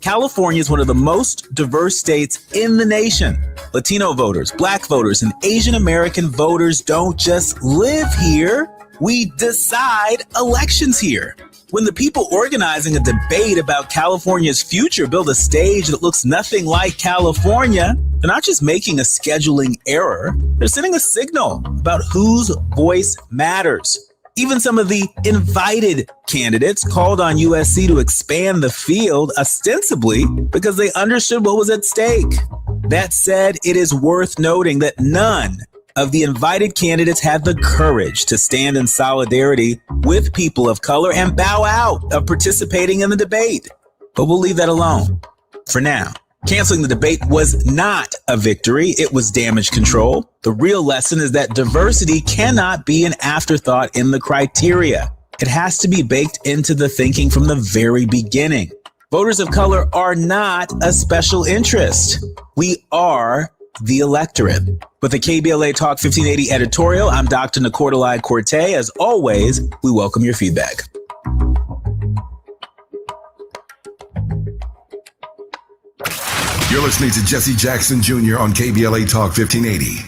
California is one of the most diverse states in the nation. Latino voters, Black voters, and Asian American voters don't just live here. We decide elections here. When the people organizing a debate about California's future build a stage that looks nothing like California, they're not just making a scheduling error, they're sending a signal about whose voice matters. Even some of the invited candidates called on USC to expand the field, ostensibly because they understood what was at stake. That said, it is worth noting that none of the invited candidates had the courage to stand in solidarity with people of color and bow out of participating in the debate. But we'll leave that alone for now. Canceling the debate was not a victory. It was damage control. The real lesson is that diversity cannot be an afterthought in the criteria. It has to be baked into the thinking from the very beginning. Voters of color are not a special interest. We are the electorate. With the KBLA Talk 1580 editorial, I'm Dr. Nicordelai Corte. As always, we welcome your feedback.
You're listening to Jesse Jackson Jr. on KBLA Talk 1580.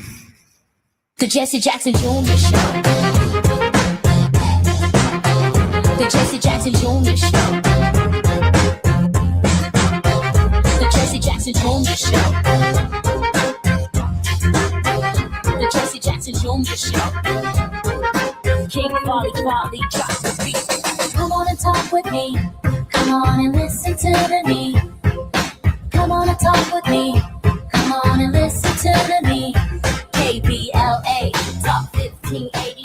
The Jesse Jackson Jr. Show. The Jesse Jackson Jr. Show. The Jesse Jackson Jr. Show. The Jesse Jackson Jr. Show. King Quality drop the beat. Come on and talk with me. Come on and listen to the me. Come on and talk with me. Come on and listen to the me. KBLA Talk 1580.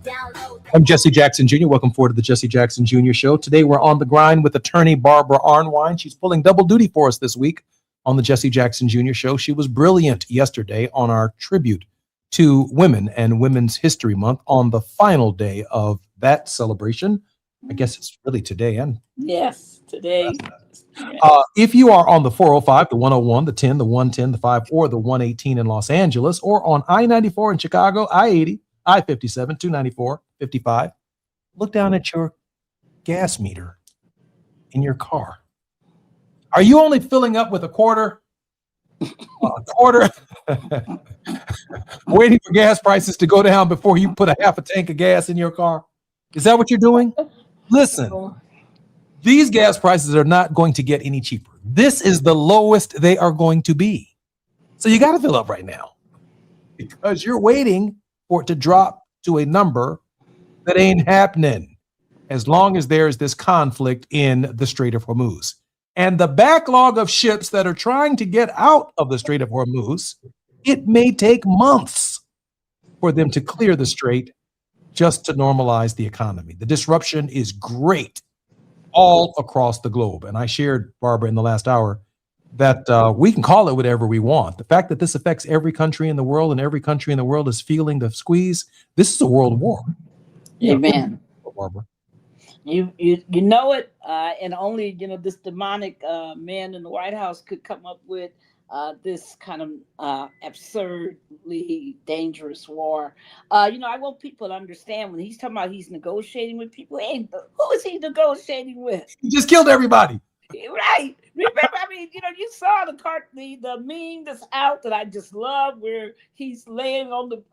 Download.
I'm Jesse Jackson Jr. Welcome forward to the Jesse Jackson Jr. Show. Today we're on the grind with attorney Barbara Arnwine. She's pulling double duty for us this week on the Jesse Jackson Jr. Show. She was brilliant yesterday on our tribute to women and Women's History Month on the final day of that celebration. I guess it's really today. And
Yes, today.
if you are on the 405, the 101, the 10, the 110, the 5, or the 118 in Los Angeles, or on I-94 in Chicago, I-80, I-57, 294, 55, look down at your gas meter in your car. Are you only filling up with a quarter? Waiting for gas prices to go down before you put a half a tank of gas in your car? Is that what you're doing? Listen, these gas prices are not going to get any cheaper. This is the lowest they are going to be. So you got to fill up right now because you're waiting for it to drop to a number that ain't happening as long as there is this conflict in the Strait of Hormuz. And the backlog of ships that are trying to get out of the Strait of Hormuz, it may take months for them to clear the strait just to normalize the economy. The disruption is great all across the globe. And I shared, Barbara, in the last hour that we can call it whatever we want. The fact that this affects every country in the world and every country in the world is feeling the squeeze, this is a world war.
Amen.
Barbara.
You know it, and only this demonic man in the White House could come up with this kind of absurdly dangerous war. I want people to understand when he's talking about he's negotiating with people. Hey, who is he negotiating with?
He just killed everybody.
Right. Remember, you saw the meme that's out that I just love, where he's laying on the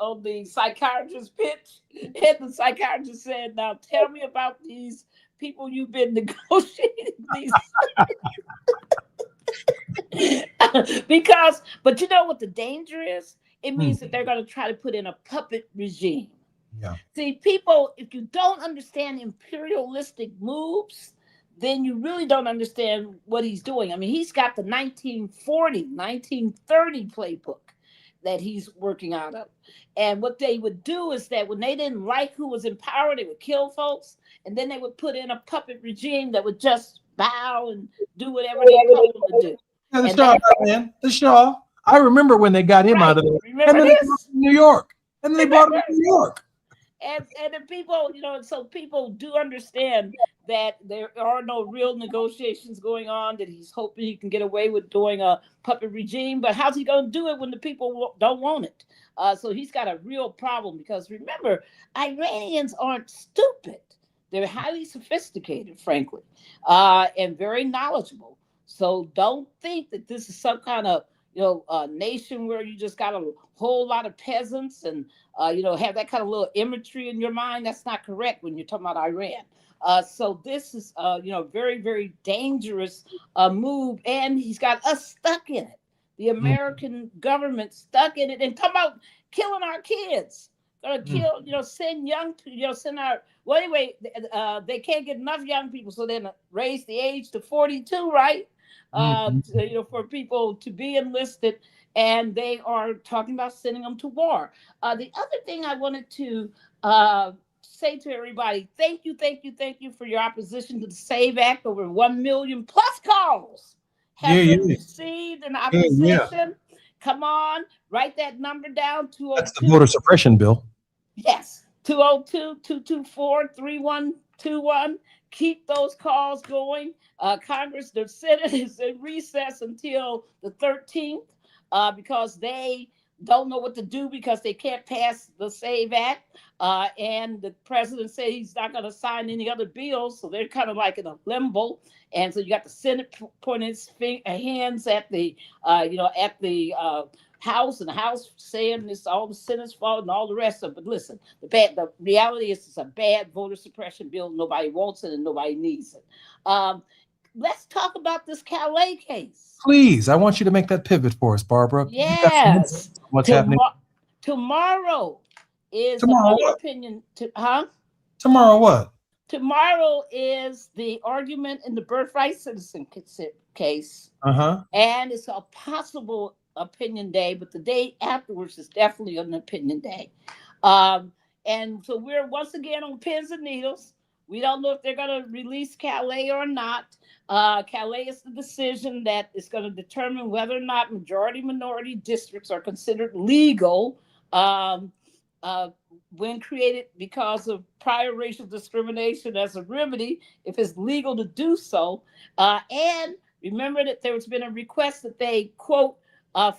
psychiatrist's pitch, and the psychiatrist said, "Now tell me about these people you've been negotiating these." But you know what the danger is? It means that they're going to try to put in a puppet regime.
Yeah.
See, people, if you don't understand imperialistic moves, then you really don't understand what he's doing. I mean, he's got the 1940, 1930 playbook that he's working out of. And what they would do is that when they didn't like who was in power, they would kill folks. And then they would put in a puppet regime that would just bow and do whatever they told them to do.
Yeah, the Shaw, man. The Shaw. I remember when they got him out of there.
Remember
and then
this?
they brought him to New York. And then they brought him to New York.
And the people, so people do understand that there are no real negotiations going on, that he's hoping he can get away with doing a puppet regime. But how's he going to do it when the people don't want it? So he's got a real problem because, remember, Iranians aren't stupid. They're highly sophisticated, frankly, and very knowledgeable. So don't think that this is some kind of nation where you just got a whole lot of peasants and have that kind of little imagery in your mind. That's not correct when you're talking about Iran. So this is very, very dangerous move, and he's got us stuck in it. The American government stuck in it, and talking about killing our kids. Gonna kill, send young people, send our. Well, anyway, they can't get enough young people, so then raise the age to 42, right? For people to be enlisted, and they are talking about sending them to war. The other thing I wanted to say to everybody, thank you for your opposition to the SAVE Act. Over 1 million plus calls have been received in opposition. Come on, write that number down. 202.
That's the voter suppression bill.
Yes, 202-224-3121. Keep those calls going. Congress, the Senate is in recess until the 13th because they don't know what to do because they can't pass the SAVE Act. And the president said he's not going to sign any other bills. So they're kind of like in a limbo. And so you got the Senate pointing its hands at the, House, and the House saying it's all the Senate's fault and all the rest of it. But listen, the reality is it's a bad voter suppression bill. Nobody wants it and nobody needs it. Let's talk about this Calais case.
Please, I want you to make that pivot for us, Barbara.
Yes.
What's happening?
Tomorrow is
Tomorrow
my
what?
opinion.
Tomorrow what?
Tomorrow is the argument in the birthright citizen case. And it's a possible opinion day, but the day afterwards is definitely an opinion day. And so we're once again on pins and needles. We don't know if they're going to release Calais or not. Calais is the decision that is going to determine whether or not majority-minority districts are considered legal when created because of prior racial discrimination as a remedy, if it's legal to do so. And remember that there's been a request that they, quote,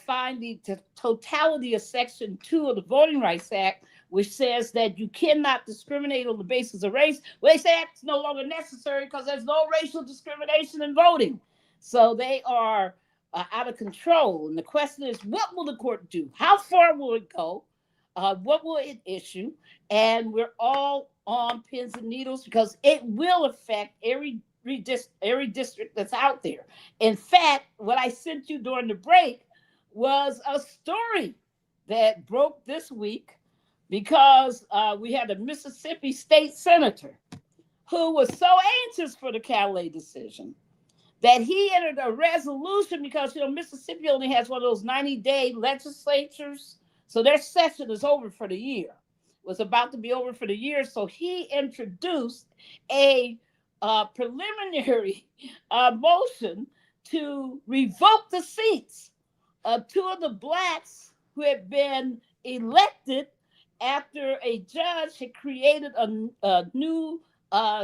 find the totality of Section 2 of the Voting Rights Act, which says that you cannot discriminate on the basis of race. Well, they say that's no longer necessary because there's no racial discrimination in voting. So they are out of control. And the question is, what will the court do? How far will it go? What will it issue? And we're all on pins and needles because it will affect every district that's out there. In fact, what I sent you during the break was a story that broke this week because we had a Mississippi state senator who was so anxious for the Calais decision that he entered a resolution because, Mississippi only has one of those 90-day legislatures. So their session is over for the year. It was about to be over for the year. So he introduced a preliminary motion to revoke the seats of two of the blacks who had been elected after a judge had created a new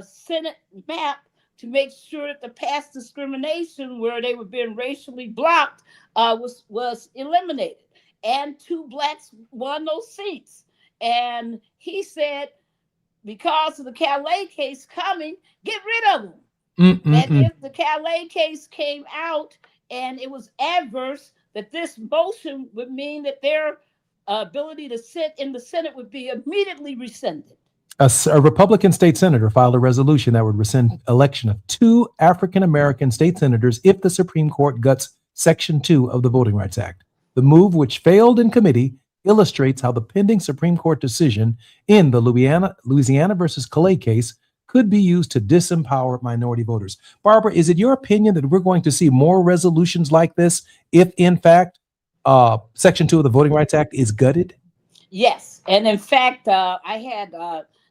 Senate map to make sure that the past discrimination where they were being racially blocked was eliminated. And two blacks won those seats. And he said, because of the Calais case coming, get rid of them. That if the Calais case came out and it was adverse, that this motion would mean that their ability to sit in the Senate would be immediately rescinded.
A Republican state senator filed a resolution that would rescind election of two African-American state senators if the Supreme Court guts Section 2 of the Voting Rights Act. The move, which failed in committee, illustrates how the pending Supreme Court decision in the Louisiana versus Calais case could be used to disempower minority voters. Barbara, is it your opinion that we're going to see more resolutions like this if, in fact, Section 2 of the Voting Rights Act is gutted?
Yes. And in fact, I had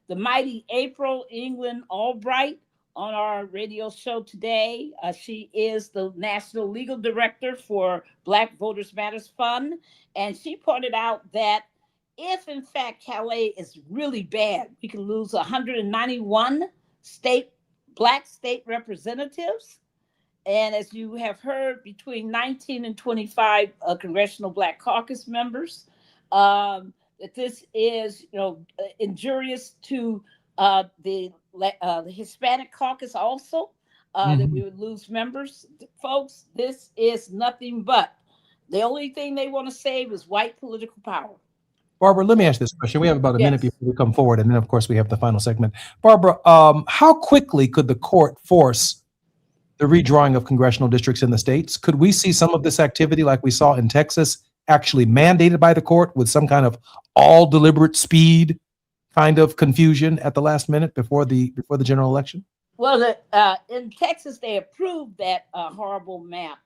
the mighty April England Albright on our radio show today. She is the National Legal Director for Black Voters Matters Fund. And she pointed out that if, in fact, Calais is really bad, we can lose 191 Black state representatives. And as you have heard, between 19 and 25 Congressional Black Caucus members, that this is, injurious to the Hispanic caucus also, that we would lose members. Folks, this is nothing but the only thing they want to save is white political power.
Barbara, let me ask this question. We have about a minute before we come forward, and then, of course, we have the final segment. Barbara, how quickly could the court force the redrawing of congressional districts in the states? Could we see some of this activity like we saw in Texas actually mandated by the court with some kind of all deliberate speed kind of confusion at the last minute before the general election?
Well, in Texas, they approved that horrible map.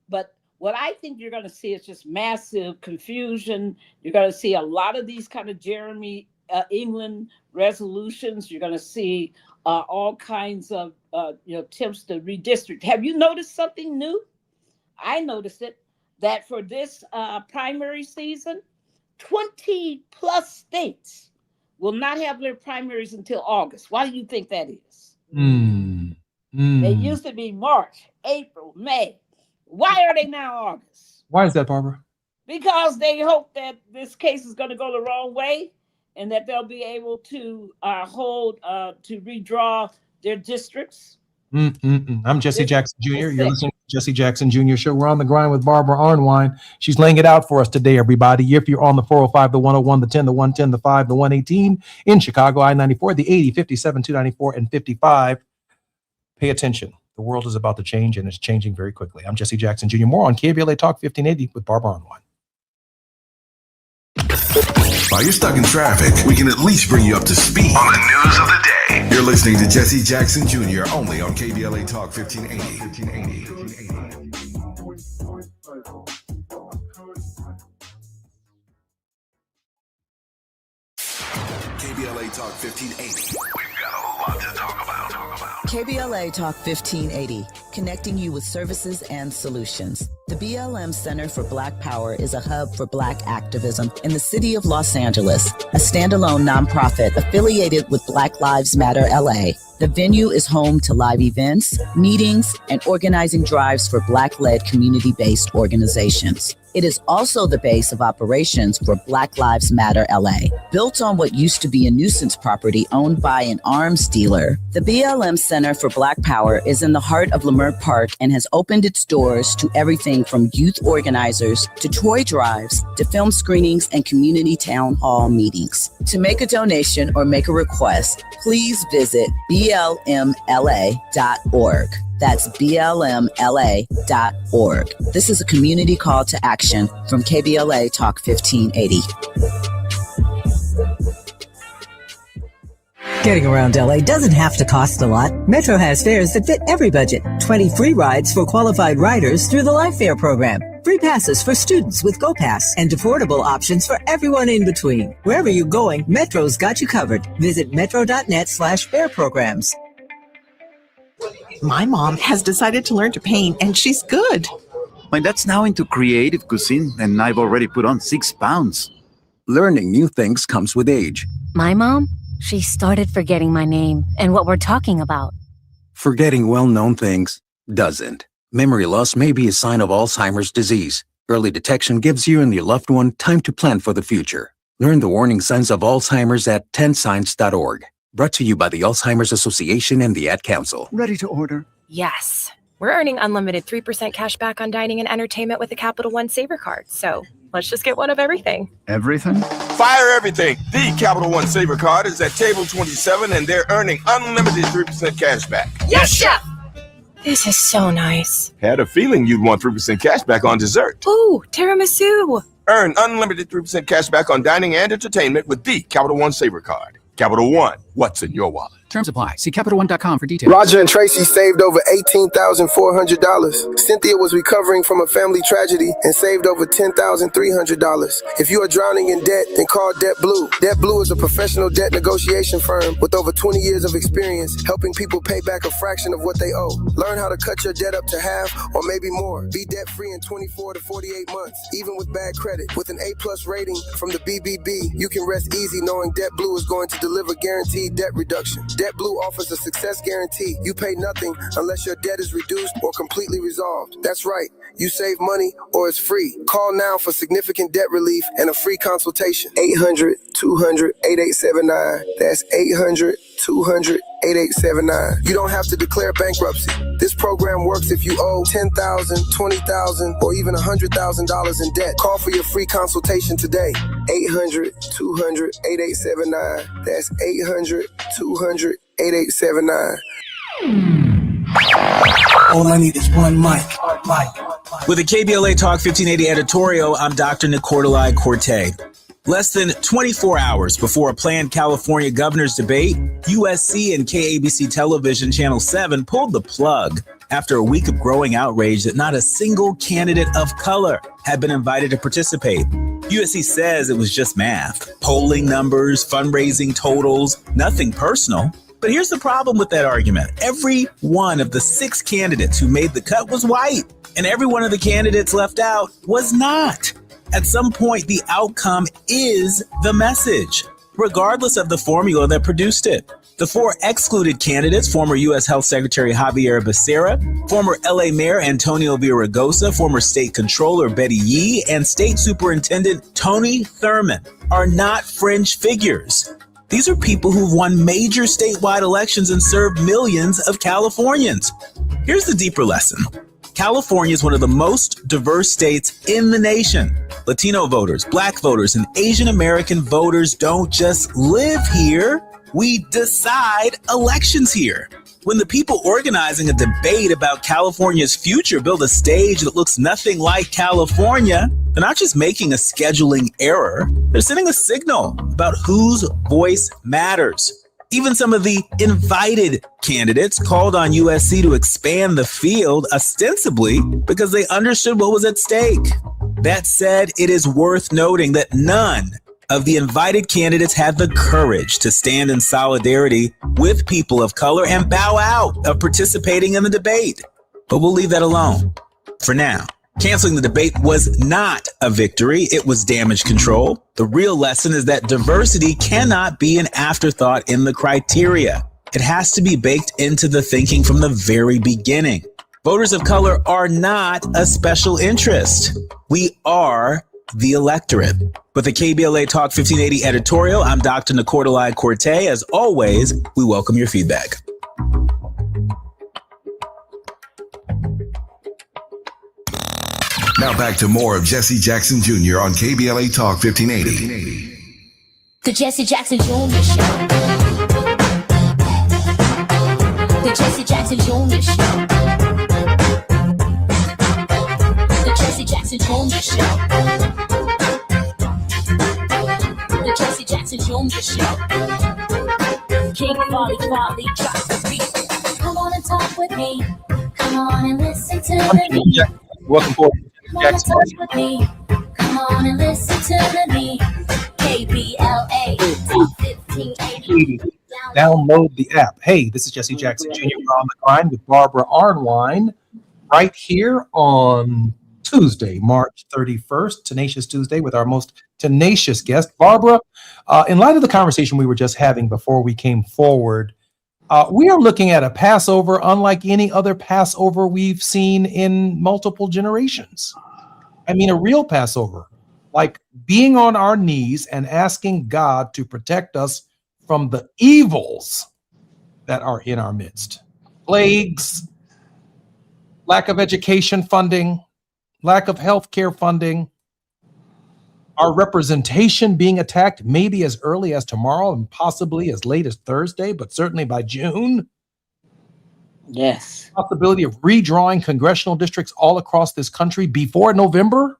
But what I think you're going to see is just massive confusion. You're going to see a lot of these kind of Jeremy England resolutions. You're going to see all kinds of attempts to redistrict. Have you noticed something new? I noticed it, that for this primary season, 20 plus states will not have their primaries until August. Why do you think that is? They used to be March, April, May. Why are they now August?
Why is that, Barbara?
Because they hope that this case is going to go the wrong way and that they'll be able to to redraw their districts
I'm Jesse Jackson Jr. You're listening to Jesse Jackson Jr. Show. We're on the grind with Barbara Arnwine. She's laying it out for us today, everybody. If you're on the 405, the 101, the 10, the 110, the 5, the 118 in Chicago, I-94, the 80, 57, 294, and 55, pay attention. The world is about to change, and it's changing very quickly. I'm Jesse Jackson Jr. More on KBLA Talk 1580 with Barbara Arnwine.
While you're stuck in traffic, we can at least bring you up to speed on the news of the day. You're listening to Jesse Jackson Jr. only on KBLA Talk 1580. KBLA Talk 1580. We've got a lot to talk about.
KBLA Talk 1580, connecting you with services and solutions. The BLM Center for Black Power is a hub for Black activism in the city of Los Angeles, a standalone nonprofit affiliated with Black Lives Matter LA. The venue is home to live events, meetings, and organizing drives for Black-led community-based organizations. It is also the base of operations for Black Lives Matter LA. Built on what used to be a nuisance property owned by an arms dealer, the BLM Center for Black Power is in the heart of Leimert Park and has opened its doors to everything from youth organizers to toy drives to film screenings and community town hall meetings. To make a donation or make a request, please visit blmla.org. That's blmla.org. This is a community call to action from KBLA Talk 1580.
Getting around LA doesn't have to cost a lot. Metro has fares that fit every budget. 20 free rides for qualified riders through the Life Fare program. Free passes for students with GoPass and affordable options for everyone in between. Wherever you're going, Metro's got you covered. Visit metro.net/fare programs.
My mom has decided to learn to paint, and she's good.
My dad's now into creative cuisine, and I've already put on 6 pounds.
Learning new things comes with age.
My mom, she started forgetting my name and what we're talking about.
Forgetting well-known things doesn't. Memory loss may be a sign of Alzheimer's disease. Early detection gives you and your loved one time to plan for the future. Learn the warning signs of Alzheimer's at 10signs.org. Brought to you by the Alzheimer's Association and the Ad Council.
Ready to order?
Yes. We're earning unlimited 3% cash back on dining and entertainment with the Capital One Saver card. So let's just get one of everything.
Everything?
Fire everything. The Capital One Saver card is at table 27 and they're earning unlimited 3% cash back.
Yes, chef! This is so nice.
Had a feeling you'd want 3% cash back on dessert.
Ooh, tiramisu.
Earn unlimited 3% cash back on dining and entertainment with the Capital One Saver card. Capital One, what's in your wallet?
Terms apply. See CapitalOne.com for details.
Roger and Tracy saved over $18,400. Cynthia was recovering from a family tragedy and saved over $10,300. If you are drowning in debt, then call Debt Blue. Debt Blue is a professional debt negotiation firm with over 20 years of experience helping people pay back a fraction of what they owe. Learn how to cut your debt up to half or maybe more. Be debt-free in 24 to 48 months, even with bad credit. With an A+ rating from the BBB, you can rest easy knowing Debt Blue is going to deliver guaranteed debt reduction. Debt Blue offers a success guarantee. You pay nothing unless your debt is reduced or completely resolved. That's right. You save money or it's free. Call now for significant debt relief and a free consultation. 800-200-8879. That's 800-200-8879. You don't have to declare bankruptcy. This program works if you owe $10,000, $20,000, or even $100,000 in debt. Call for your free consultation today. 800-200-8879. That's 800-200-8879.
All I need is one mic.
With a KBLA Talk 1580 editorial, I'm Dr. Nicordelai Corte. Less than 24 hours before a planned California governor's debate, USC and KABC Television Channel 7 pulled the plug after a week of growing outrage that not a single candidate of color had been invited to participate. USC says it was just math, polling numbers, fundraising totals, nothing personal. But here's the problem with that argument. Every one of the 6 candidates who made the cut was white, and every one of the candidates left out was not. At some point, the outcome is the message, regardless of the formula that produced it. The 4 excluded candidates, former U.S. Health Secretary Javier Becerra, former L.A. Mayor Antonio Villaraigosa, former State Controller Betty Yee, and State Superintendent Tony Thurmond, are not fringe figures. These are people who've won major statewide elections and served millions of Californians. Here's the deeper lesson. California is one of the most diverse states in the nation. Latino voters, Black voters, and Asian American voters don't just live here. We decide elections here. When the people organizing a debate about California's future build a stage that looks nothing like California, they're not just making a scheduling error, they're sending a signal about whose voice matters. Even some of the invited candidates called on USC to expand the field ostensibly because they understood what was at stake. That said, it is worth noting that none of the invited candidates had the courage to stand in solidarity with people of color and bow out of participating in the debate. But we'll leave that alone for now. Canceling the debate was not a victory. It was damage control. The real lesson is that diversity cannot be an afterthought in the criteria. It has to be baked into the thinking from the very beginning. Voters of color are not a special interest. We are the electorate. With the KBLA Talk 1580 editorial, I'm Dr. Nicordelai Corte. As always, we welcome your feedback.
Now back to more of Jesse Jackson Jr. on KBLA Talk 1580.
The Jesse Jackson Jr. Show. The Jesse Jackson Jr. Show. The Jesse Jackson Jr. Show. The Jesse Jackson Jr. Show. King Folly, drop the beat. Come on and talk with me. Come on and listen to me.
Welcome forward.
Come on and talk with me. Come on and listen to me. KBLA 1580.
Download the app. Hey, this is Jesse Jackson Jr. We're on the line with Barbara Arnwine right here on Tuesday, March 31st, Tenacious Tuesday, with our most tenacious guest. Barbara, in light of the conversation we were just having before we came forward, we are looking at a Passover unlike any other Passover we've seen in multiple generations. I mean, a real Passover, like being on our knees and asking God to protect us from the evils that are in our midst. Plagues, lack of education funding, lack of healthcare funding, our representation being attacked maybe as early as tomorrow and possibly as late as Thursday, but certainly by June.
Yes.
Possibility of redrawing congressional districts all across this country before November,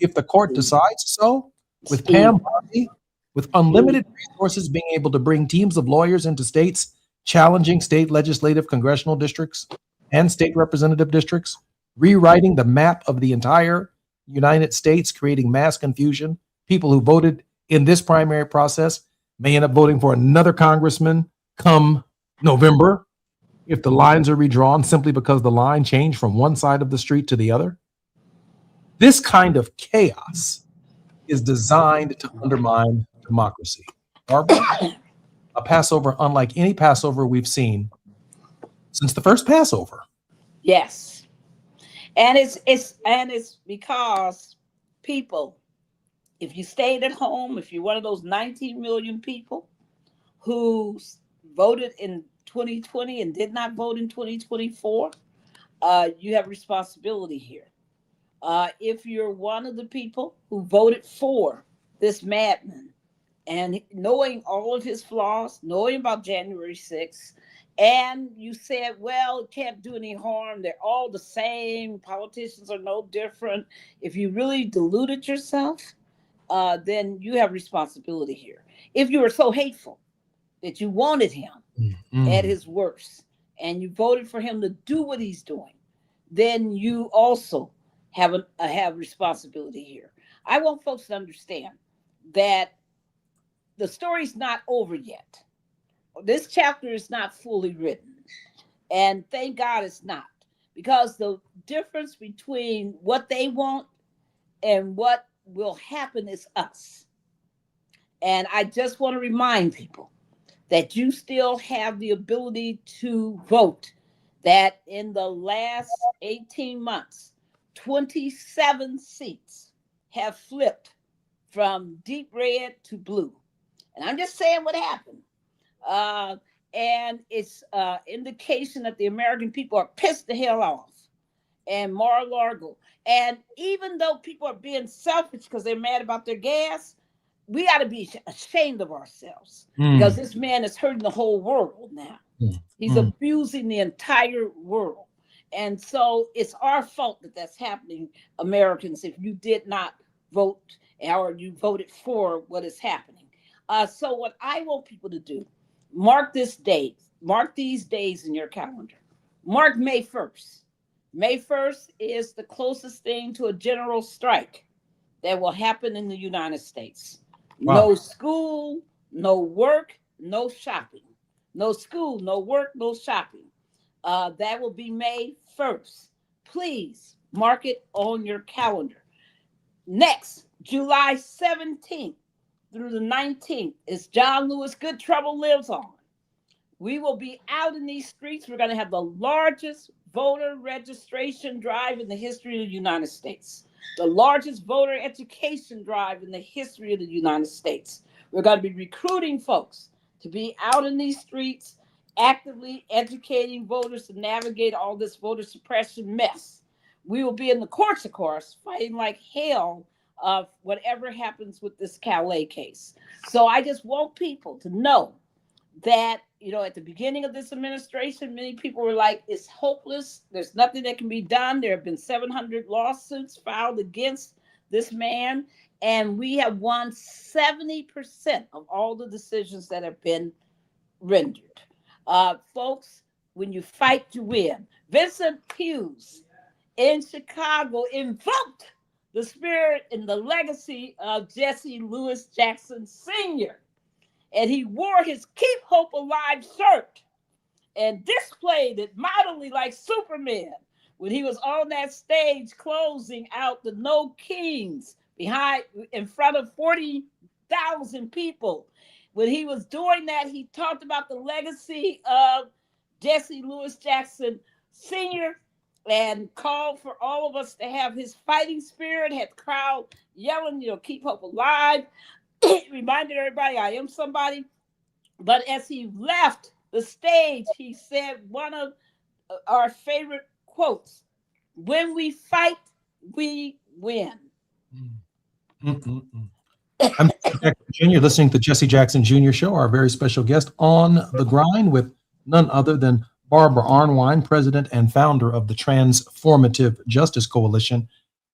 if the court decides so, with Pam Bondi, with unlimited resources being able to bring teams of lawyers into states challenging state legislative congressional districts and state representative districts, rewriting the map of the entire United States, creating mass confusion. People who voted in this primary process may end up voting for another congressman come November if the lines are redrawn simply because the line changed from one side of the street to the other. This kind of chaos is designed to undermine democracy. Barbara, a Passover unlike any Passover we've seen since the first Passover.
Yes. And it's because people, if you stayed at home, if you're one of those 19 million people who voted in 2020 and did not vote in 2024, you have responsibility here. If you're one of the people who voted for this madman and knowing all of his flaws, knowing about January 6th, and you said, well, it can't do any harm. They're all the same. Politicians are no different. If you really deluded yourself, then you have responsibility here. If you were so hateful that you wanted him at his worst and you voted for him to do what he's doing, then you also have responsibility here. I want folks to understand that the story's not over yet. This chapter is not fully written, and thank God it's not, because the difference between what they want and what will happen is us. And I just want to remind people that you still have the ability to vote, that in the last 18 months, 27 seats have flipped from deep red to blue. And I'm just saying what happened. And it's indication that the American people are pissed the hell off. And Mar-a-Lago. And even though people are being selfish because they're mad about their gas, we got to be ashamed of ourselves because this man is hurting the whole world now. He's abusing the entire world. And so it's our fault that that's happening, Americans, if you did not vote or you voted for what is happening. So what I want people to do, mark this date, mark these days in your calendar. Mark May 1st. May 1st is the closest thing to a general strike that will happen in the United States.
Wow.
No school, no work, no shopping. No school, no work, no shopping. That will be May 1st. Please mark it on your calendar. Next, July 17th through the 19th is John Lewis Good Trouble Lives On. We will be out in these streets. We're going to have the largest voter registration drive in the history of the United States, the largest voter education drive in the history of the United States. We're going to be recruiting folks to be out in these streets, actively educating voters to navigate all this voter suppression mess. We will be in the courts, of course, fighting like hell of whatever happens with this Calais case. So I just want people to know that, you know, at the beginning of this administration, many people were like, it's hopeless. There's nothing that can be done. There have been 700 lawsuits filed against this man, and we have won 70% of all the decisions that have been rendered. Folks, when you fight, you win. Vincent Hughes in Chicago invoked the spirit and the legacy of Jesse Louis Jackson Sr., and he wore his Keep Hope Alive shirt and displayed it mightily like Superman when he was on that stage closing out the No Kings in front of 40,000 people. When he was doing that, he talked about the legacy of Jesse Louis Jackson Sr. and called for all of us to have his fighting spirit, had the crowd yelling, you know, keep hope alive. Reminded everybody, I am somebody. But as he left the stage, he said one of our favorite quotes: when we fight, we win.
I'm Jesse Jackson Jr., listening to Jesse Jackson Jr. Show, our very special guest on the grind with none other than Barbara Arnwine, president and founder of the Transformative Justice Coalition.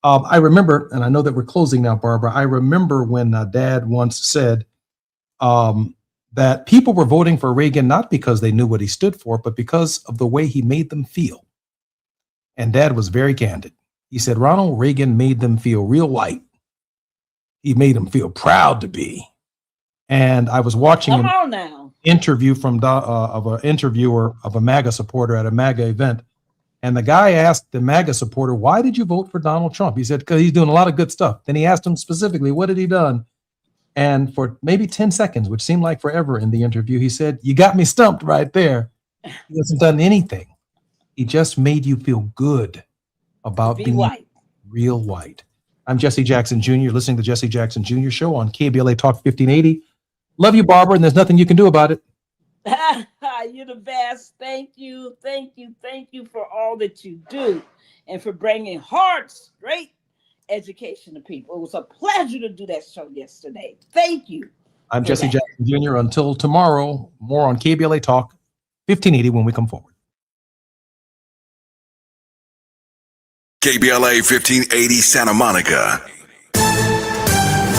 I remember, and I know that we're closing now, Barbara, I remember when Dad once said that people were voting for Reagan not because they knew what he stood for, but because of the way he made them feel. And Dad was very candid. He said Ronald Reagan made them feel real white. He made them feel proud to be. And I was watching an interview from of an interviewer of a MAGA supporter at a MAGA event. And the guy asked the MAGA supporter, why did you vote for Donald Trump? He said, because he's doing a lot of good stuff. Then he asked him specifically, what had he done? And for maybe 10 seconds, which seemed like forever in the interview, he said, you got me stumped right there. He hasn't done anything. He just made you feel good about being white. Real white. I'm Jesse Jackson Jr., listening to Jesse Jackson Jr. Show on KBLA Talk 1580. Love you, Barbara, and there's nothing you can do about it.
You're the best. Thank you. Thank you. Thank you for all that you do and for bringing hard, straight education to people. It was a pleasure to do that show yesterday. Thank you.
I'm Jesse Jackson Jr. Until tomorrow, more on KBLA Talk 1580 when we come forward.
KBLA 1580 Santa Monica.